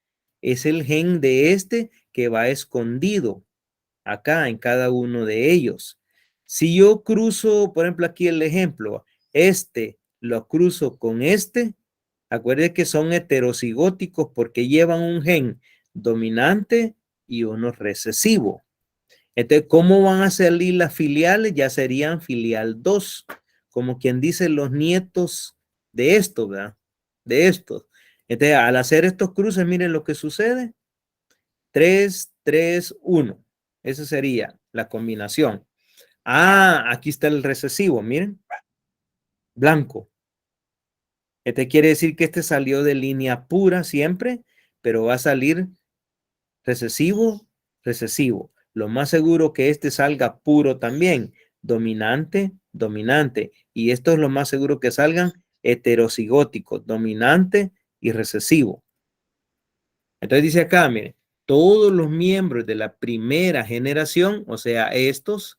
Es el gen de este que va escondido acá en cada uno de ellos. Si yo cruzo, por ejemplo, aquí el ejemplo, lo cruzo con acuérdense que son heterocigóticos porque llevan un gen dominante y uno recesivo. Entonces, ¿cómo van a salir las filiales? Ya serían filial 2, como quien dice los nietos de esto, ¿verdad? De estos. Entonces, al hacer estos cruces, miren lo que sucede. 3, 3, 1. Esa sería la combinación. Aquí está el recesivo, miren. Blanco. Este quiere decir que este salió de línea pura siempre, pero va a salir recesivo. Lo más seguro que este salga puro también. Dominante. Y esto es lo más seguro que salgan heterocigóticos, dominante y recesivo. Entonces dice acá, miren, todos los miembros de la primera generación, o sea, estos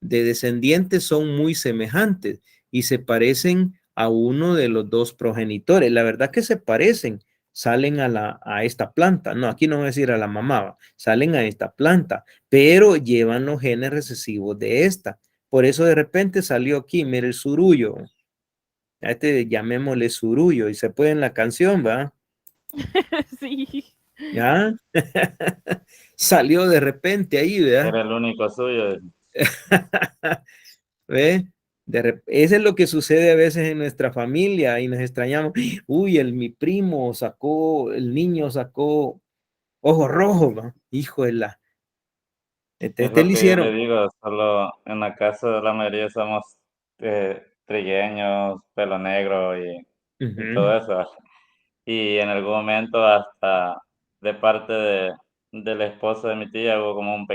de descendientes son muy semejantes y se parecen a uno de los dos progenitores. La verdad que se parecen, salen a esta planta. No, aquí no voy a decir a la mamá, salen a esta planta, pero llevan los genes recesivos de esta. Por eso de repente salió aquí, mire el surullo. A este llamémosle Surullo y se puede en la canción, ¿va? Sí. ¿Ya? Salió de repente ahí, ¿verdad? Era el único suyo. ¿Ve? Eso es lo que sucede a veces en nuestra familia y nos extrañamos. Uy, mi primo sacó, el niño sacó ojos rojos, ¿va? Hijo de la. Es Te lo le que yo le hicieron. digo, solo en la casa de la mayoría somos trigueños, pelo negro y Ujú. todo eso. Y en algún momento hasta de parte de la esposa de mi tía hubo como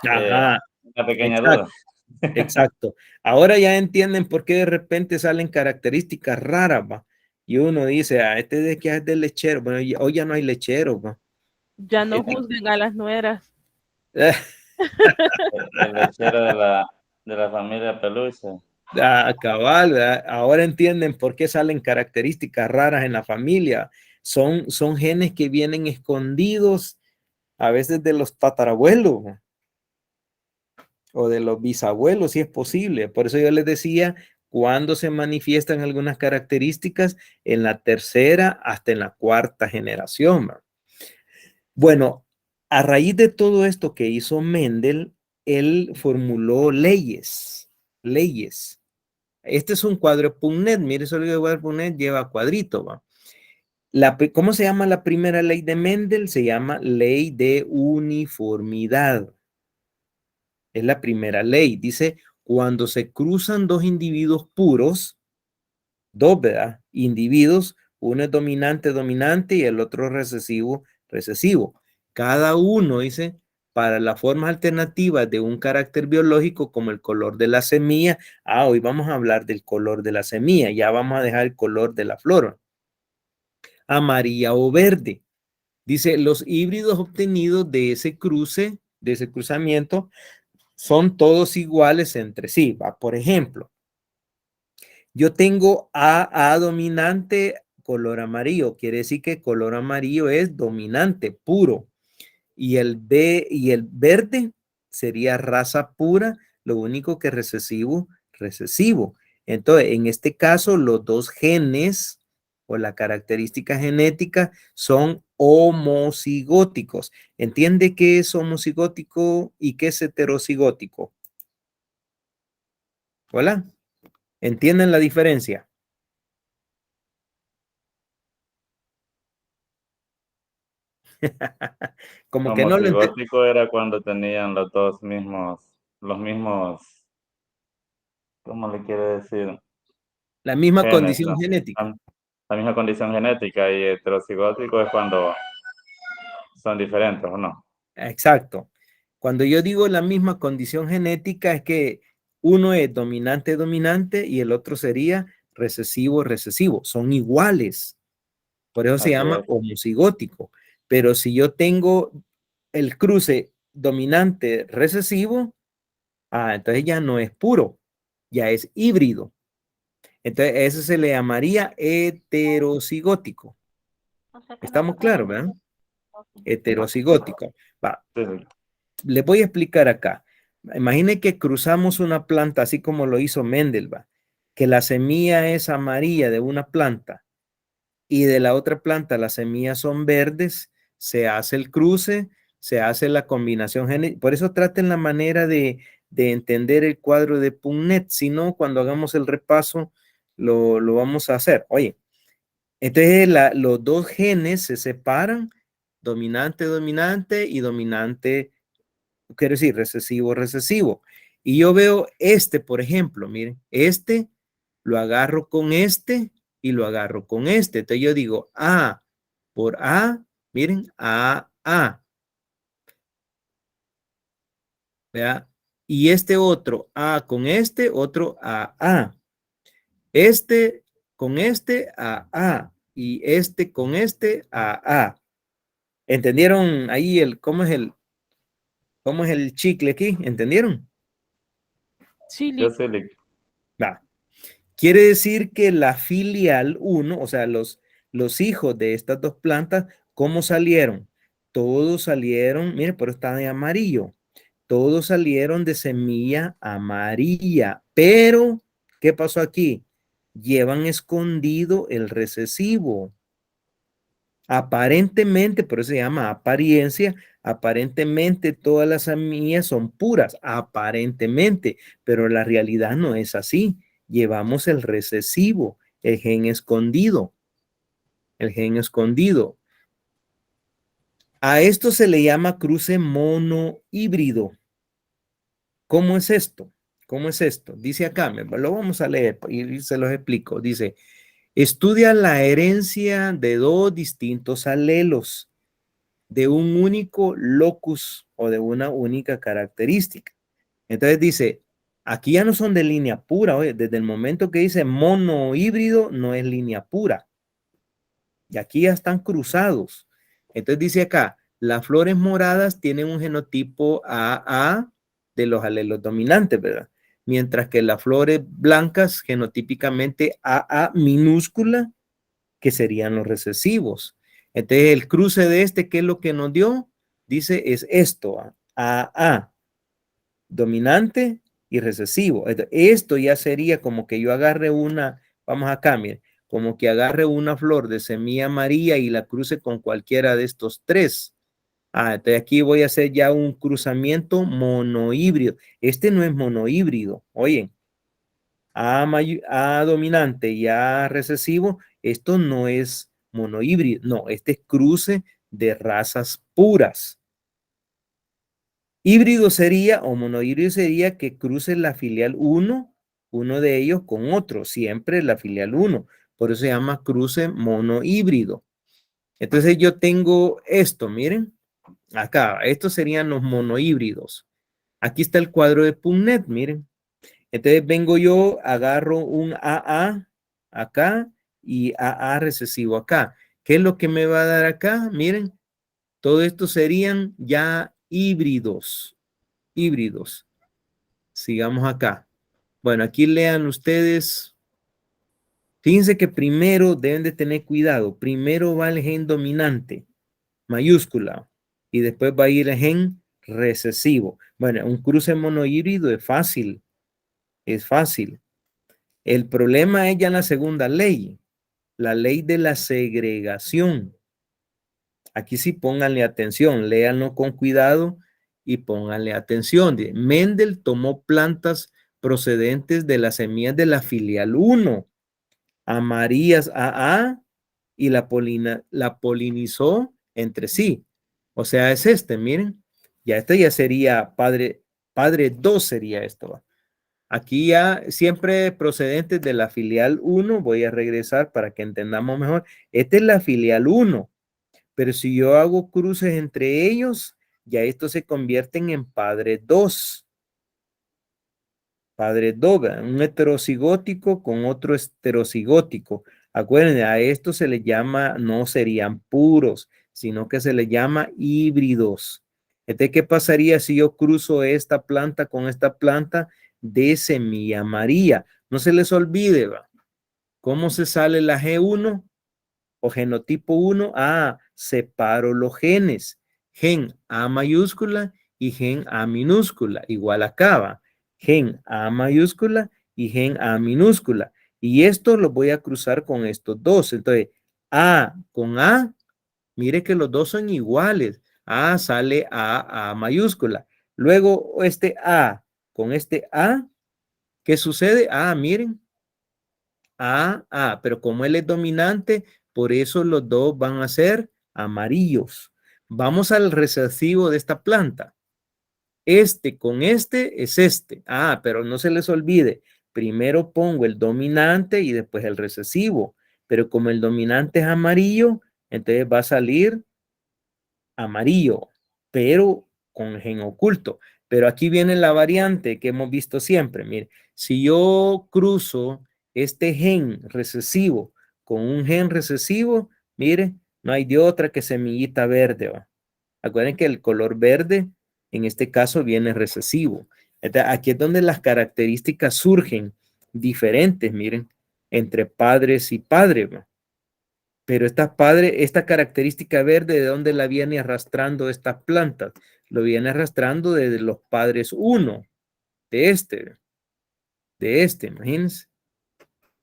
Ajá, una pequeña exacto, duda. exacto. Ahora ya entienden por qué de repente salen características raras, ¿va? Y uno dice, este de que es del lechero. Bueno, hoy ya no hay lechero, ¿va? Ya no juzguen a las nueras. El lechero de la familia Peluche. Cabal, ¿verdad? Ahora entienden por qué salen características raras en la familia. Son genes que vienen escondidos a veces de los tatarabuelos, ¿va? O de los bisabuelos, si es posible. Por eso yo les decía, cuando se manifiestan algunas características en la tercera hasta en la cuarta generación, ¿va? Bueno, a raíz de todo esto que hizo Mendel, él formuló leyes. Este es un cuadro de Punnett. Mire, solo el cuadro de Punnett lleva cuadrito, ¿va? ¿Cómo se llama la primera ley de Mendel? Se llama ley de uniformidad. Es la primera ley. Dice, cuando se cruzan dos individuos puros, dos, ¿verdad? Individuos, uno es dominante, dominante y el otro recesivo, recesivo. Cada uno, dice, para las formas alternativas de un carácter biológico como el color de la semilla. Hoy vamos a hablar del color de la semilla, ya vamos a dejar el color de la flor. Amarilla o verde. Dice, los híbridos obtenidos de ese cruce, de ese cruzamiento, son todos iguales entre sí. ¿Va? Por ejemplo, yo tengo A dominante, color amarillo. Quiere decir que color amarillo es dominante, puro. Y el verde sería raza pura, lo único que recesivo, recesivo. Entonces, en este caso, los dos genes o la característica genética son homocigóticos. ¿Entiende qué es homocigótico y qué es heterocigótico? ¿Hola? ¿Entienden la diferencia? Como que no lo entiendo. Homocigótico era cuando tenían los mismos, ¿cómo le quiere decir? La misma Genes, condición ¿no? genética. La misma condición genética, y heterocigótico es cuando son diferentes, ¿o no? Exacto. Cuando yo digo la misma condición genética es que uno es dominante, dominante y el otro sería recesivo, recesivo. Son iguales. Por eso se Así llama es. homocigótico. Pero si yo tengo el cruce dominante, recesivo, entonces ya no es puro, ya es híbrido. Entonces, eso se le llamaría heterocigótico. O sea que no ¿Estamos todos claros, son verdad? ok. Heterocigótico. Va, Sí, sí. les voy a explicar acá. Imagine que cruzamos una planta así como lo hizo Mendel, ¿va? Que la semilla es amarilla de una planta y de la otra planta las semillas son verdes, se hace el cruce, se hace la combinación genética. Por eso traten la manera de entender el cuadro de Punnett, si no, cuando hagamos el repaso lo vamos a hacer. Oye, entonces los dos genes se separan, dominante, dominante y dominante, quiero decir, recesivo, recesivo. Y yo veo por ejemplo, miren, lo agarro con y lo agarro con Entonces yo digo A por A, miren, A, ¿verdad? Y otro A con otro A. Este con A. Y con A. ¿Entendieron ahí cómo es el chicle aquí? ¿Entendieron? Yo Chile. sí, Va. Quiere decir que la filial 1, o sea, los hijos de estas dos plantas, ¿cómo salieron? Todos salieron, mire, pero está de amarillo. Todos salieron de semilla amarilla. Pero, ¿qué pasó aquí? llevan escondido el recesivo. Aparentemente, por eso se llama apariencia, aparentemente todas las semillas son puras, aparentemente, pero la realidad no es así. Llevamos el recesivo, el gen escondido, el gen escondido. A esto se le llama cruce monohíbrido. ¿Cómo es esto? ¿Cómo es esto? Dice acá, lo vamos a leer y se los explico. Dice, estudia la herencia de dos distintos alelos de un único locus o de una única característica. Entonces dice, aquí ya no son de línea pura, oye, desde el momento que dice monohíbrido no es línea pura. Y aquí ya están cruzados. Entonces dice acá, las flores moradas tienen un genotipo AA de los alelos dominantes, ¿verdad? Mientras que las flores blancas genotípicamente AA minúscula, que serían los recesivos. Entonces el cruce de este, ¿qué es lo que nos dio? Dice, es esto, AA, dominante y recesivo. Entonces, esto ya sería como que yo agarre una, vamos acá, miren, como que agarre una flor de semilla amarilla y la cruce con cualquiera de estos tres. Entonces aquí voy a hacer ya un cruzamiento monohíbrido. Este no es monohíbrido, oye, A dominante y A recesivo, esto no es monohíbrido, no, este es cruce de razas puras. Híbrido sería, o monohíbrido sería que cruce la filial 1, uno de ellos con otro, siempre la filial 1. Por eso se llama cruce monohíbrido. Entonces yo tengo esto, miren, acá, estos serían los monohíbridos. Aquí está el cuadro de PubMed, miren. Entonces vengo yo, agarro un AA acá y AA recesivo acá. ¿Qué es lo que me va a dar acá? Miren, todo esto serían ya híbridos. Híbridos. Sigamos acá. Bueno, aquí lean ustedes. Fíjense que primero deben de tener cuidado. Primero va el gen dominante, mayúscula, y después va a ir el gen recesivo. Bueno, un cruce monohíbrido es fácil. Es fácil. El problema es ya la segunda ley, la ley de la segregación. Aquí sí pónganle atención, léanlo con cuidado y pónganle atención. Mendel tomó plantas procedentes de las semillas de la filial 1, amarillas AA, y la polinizó entre sí. O sea, es este, miren. Ya este ya sería padre 2 sería esto, ¿va? Aquí ya siempre procedentes de la filial 1, voy a regresar para que entendamos mejor. Esta es la filial 1, pero si yo hago cruces entre ellos, ya estos se convierten en padre 2. Padre 2, un heterocigótico con otro heterocigótico. Acuérdense, a esto se le llama, no serían puros, sino que se le llama híbridos. Entonces, ¿qué pasaría si yo cruzo esta planta con esta planta de semilla amarilla? No se les olvide, ¿va? ¿Cómo se sale la G1 o genotipo 1? Separo los genes. Gen A mayúscula y gen A minúscula. Igual acá, ¿va? Gen A mayúscula y gen A minúscula. Y esto lo voy a cruzar con estos dos. Entonces, A con A, mire que los dos son iguales. A sale A mayúscula. Luego este A con este A, ¿qué sucede? Miren. Pero como él es dominante, por eso los dos van a ser amarillos. Vamos al recesivo de esta planta. Este con este es este. Pero no se les olvide, primero pongo el dominante y después el recesivo. Pero como el dominante es amarillo, entonces va a salir amarillo, pero con gen oculto. Pero aquí viene la variante que hemos visto siempre. Mire, si yo cruzo este gen recesivo con un gen recesivo, mire, no hay de otra que semillita verde, ¿va? Acuérdense que el color verde, en este caso, viene recesivo. Entonces, aquí es donde las características surgen diferentes, miren, entre padres y padres, ¿va? Pero esta característica verde, ¿de dónde la viene arrastrando estas plantas? Lo viene arrastrando desde los padres 1, de este, imagínense.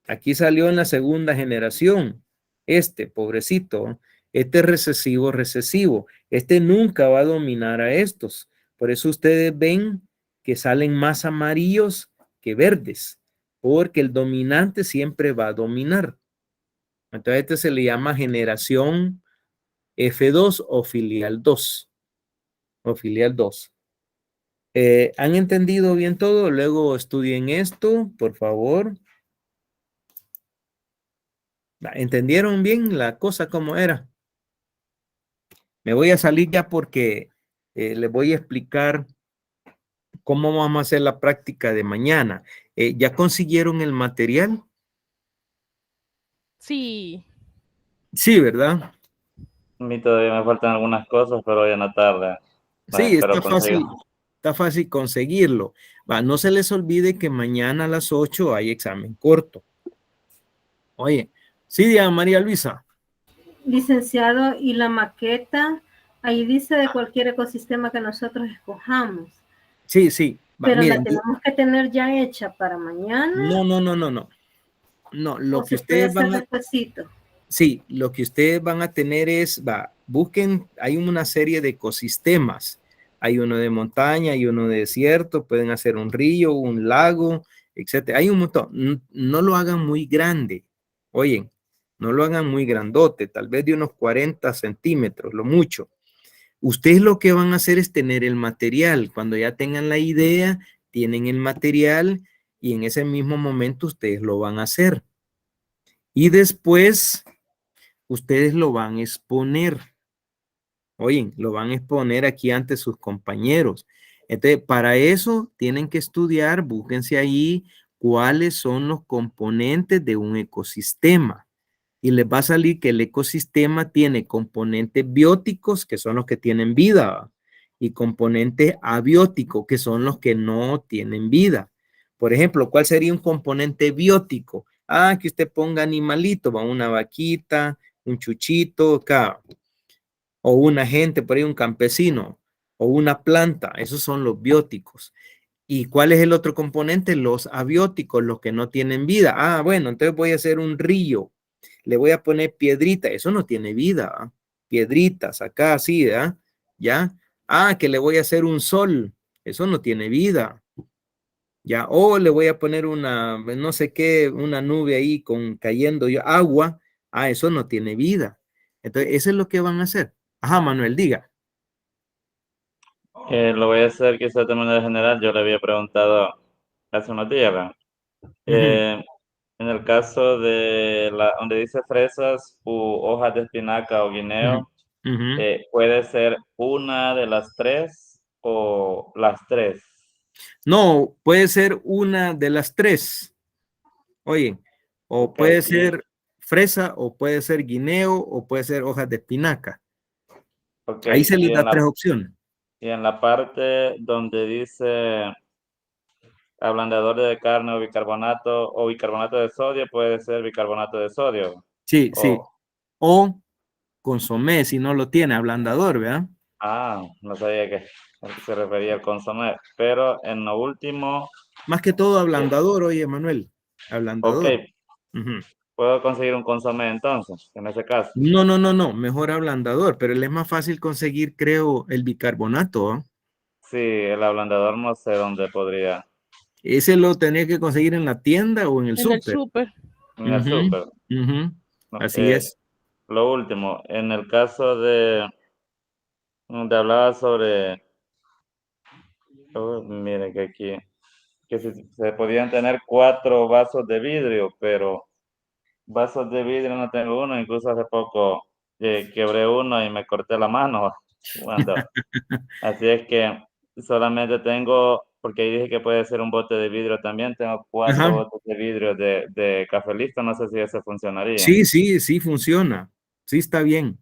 Aquí salió en la segunda generación. Este, pobrecito, este recesivo. Este nunca va a dominar a estos. Por eso ustedes ven que salen más amarillos que verdes, porque el dominante siempre va a dominar. Entonces, este se le llama generación F2 o filial 2. O filial 2. ¿Han entendido bien todo? Luego estudien esto, por favor. ¿Entendieron bien la cosa como era? Me voy a salir ya porque les voy a explicar cómo vamos a hacer la práctica de mañana. ¿Ya consiguieron el material? Sí. Sí, ¿verdad? A mí todavía me faltan algunas cosas, pero hoy en la tarde las Sí, espero conseguir. está fácil conseguirlo. No se les olvide que mañana a las 8 hay examen corto. Oye, sí, Diana María Luisa. Licenciado, y la maqueta, ahí dice de cualquier ecosistema que nosotros escojamos. Sí, sí. Pero Miren, la tenemos que tener ya hecha para mañana. No. No, lo que ustedes van a... Despuesito. Sí, lo que ustedes van a tener es, busquen, hay una serie de ecosistemas. Hay uno de montaña, hay uno de desierto, pueden hacer un río, un lago, etcétera. Hay un montón. No lo hagan muy grande. Oye, no lo hagan muy grandote, tal vez de unos 40 centímetros, lo mucho. Ustedes lo que van a hacer es tener el material. Cuando ya tengan la idea, tienen el material y en ese mismo momento ustedes lo van a hacer. Y después ustedes lo van a exponer. Oye, lo van a exponer aquí ante sus compañeros. Entonces, para eso tienen que estudiar, búsquense ahí cuáles son los componentes de un ecosistema. Y les va a salir que el ecosistema tiene componentes bióticos, que son los que tienen vida, y componentes abióticos, que son los que no tienen vida. Por ejemplo, ¿cuál sería un componente biótico? Que usted ponga animalito, una vaquita, un chuchito, acá, o una gente, por ahí un campesino, o una planta. Esos son los bióticos. ¿Y cuál es el otro componente? Los abióticos, los que no tienen vida. Bueno, entonces voy a hacer un río. Le voy a poner piedrita. Eso no tiene vida. Piedritas acá, así, ¿verdad? ¿Ya? Que le voy a hacer un sol. Eso no tiene vida. ¿Ya? O le voy a poner una, no sé qué, una nube ahí con cayendo agua. Eso no tiene vida. Entonces, eso es lo que van a hacer. Manuel, diga. Lo voy a hacer quizás de manera general. Yo le había preguntado hace unos días, ¿verdad? En el caso de donde dice fresas u hojas de espinaca o guineo, ¿puede ser una de las tres o las tres? No, puede ser una de las tres. Oye, o puede ser fresa, o puede ser guineo, o puede ser hojas de espinaca. Ahí se les da tres opciones. Y en la parte donde dice ablandador de carne o bicarbonato de sodio, puede ser bicarbonato de sodio. Sí. O consomé, si no lo tiene, ablandador, ¿verdad? No sabía que se refería al consomé. Pero en lo último... Más que todo ablandador, oye, Manuel. Ablandador. Ok. ¿Puedo conseguir un consomé entonces, en ese caso? No. Mejor ablandador, pero es más fácil conseguir, creo, el bicarbonato. Sí, el ablandador no sé dónde podría. Ese lo tenía que conseguir en la tienda o en el súper. En el súper. Así es. Lo último, en el caso de hablaba sobre, mire que aquí, que se podían tener 4 vasos de vidrio, pero vasos de vidrio no tengo uno, incluso hace poco quebré uno y me corté la mano. Así es que solamente tengo, porque ahí dije que puede ser un bote de vidrio también, tengo 4 botes de vidrio de café listo, no sé si ese funcionaría. Sí funciona. Sí está bien.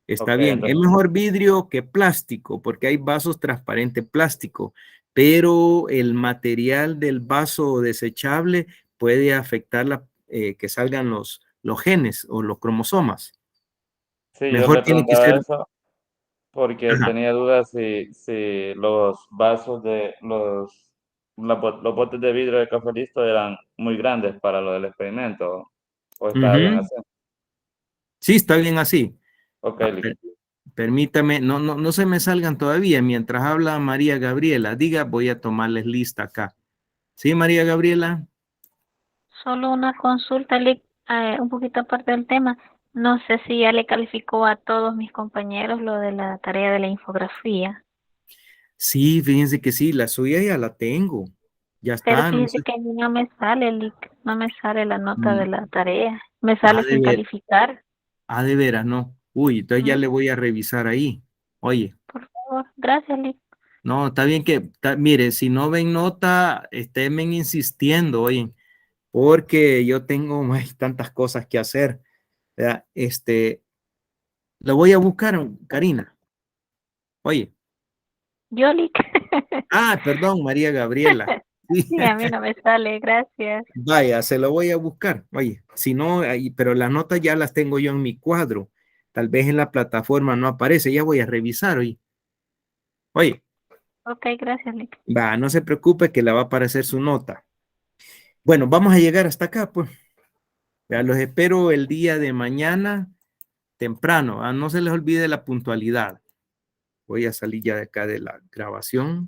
Está bien. Entonces, es mejor vidrio que plástico, porque hay vasos transparentes plástico, pero el material del vaso desechable puede afectar que salgan los genes o los cromosomas. Sí, mejor yo le preguntaba eso porque tenía dudas si los vasos los botes de vidrio de café listo eran muy grandes para lo del experimento. ¿O estaba bien así? Sí, está bien así. Ok, Permítame, no se me salgan todavía. Mientras habla María Gabriela, diga, voy a tomarles lista acá. ¿Sí, María Gabriela? Solo una consulta, Lick, un poquito aparte del tema. No sé si ya le calificó a todos mis compañeros lo de la tarea de la infografía. Sí, fíjense que sí, la suya ya la tengo. Ya Pero está, no fíjese sé. que a mí no me sale, Lick, no me sale la nota de Mm, la tarea. Me Ah, sale sin calificar. de veras, no. Uy, entonces ya le voy a revisar ahí. Oye, Por favor, gracias, Lick. no, está bien que, mire, si no ven nota, esténme insistiendo, oye, porque yo tengo tantas cosas que hacer. ¿Verdad? Lo voy a buscar, Karina. Oye. Yo, Lick. Perdón, María Gabriela. Sí. Sí, a mí no me sale, gracias. Vaya, se lo voy a buscar. Oye, si no, pero las notas ya las tengo yo en mi cuadro. Tal vez en la plataforma no aparece. Ya voy a revisar, oye. Oye, Ok, gracias, Lick. no se preocupe que le va a aparecer su nota. Bueno, vamos a llegar hasta acá, pues. Ya los espero el día de mañana temprano. No se les olvide la puntualidad. Voy a salir ya de acá de la grabación.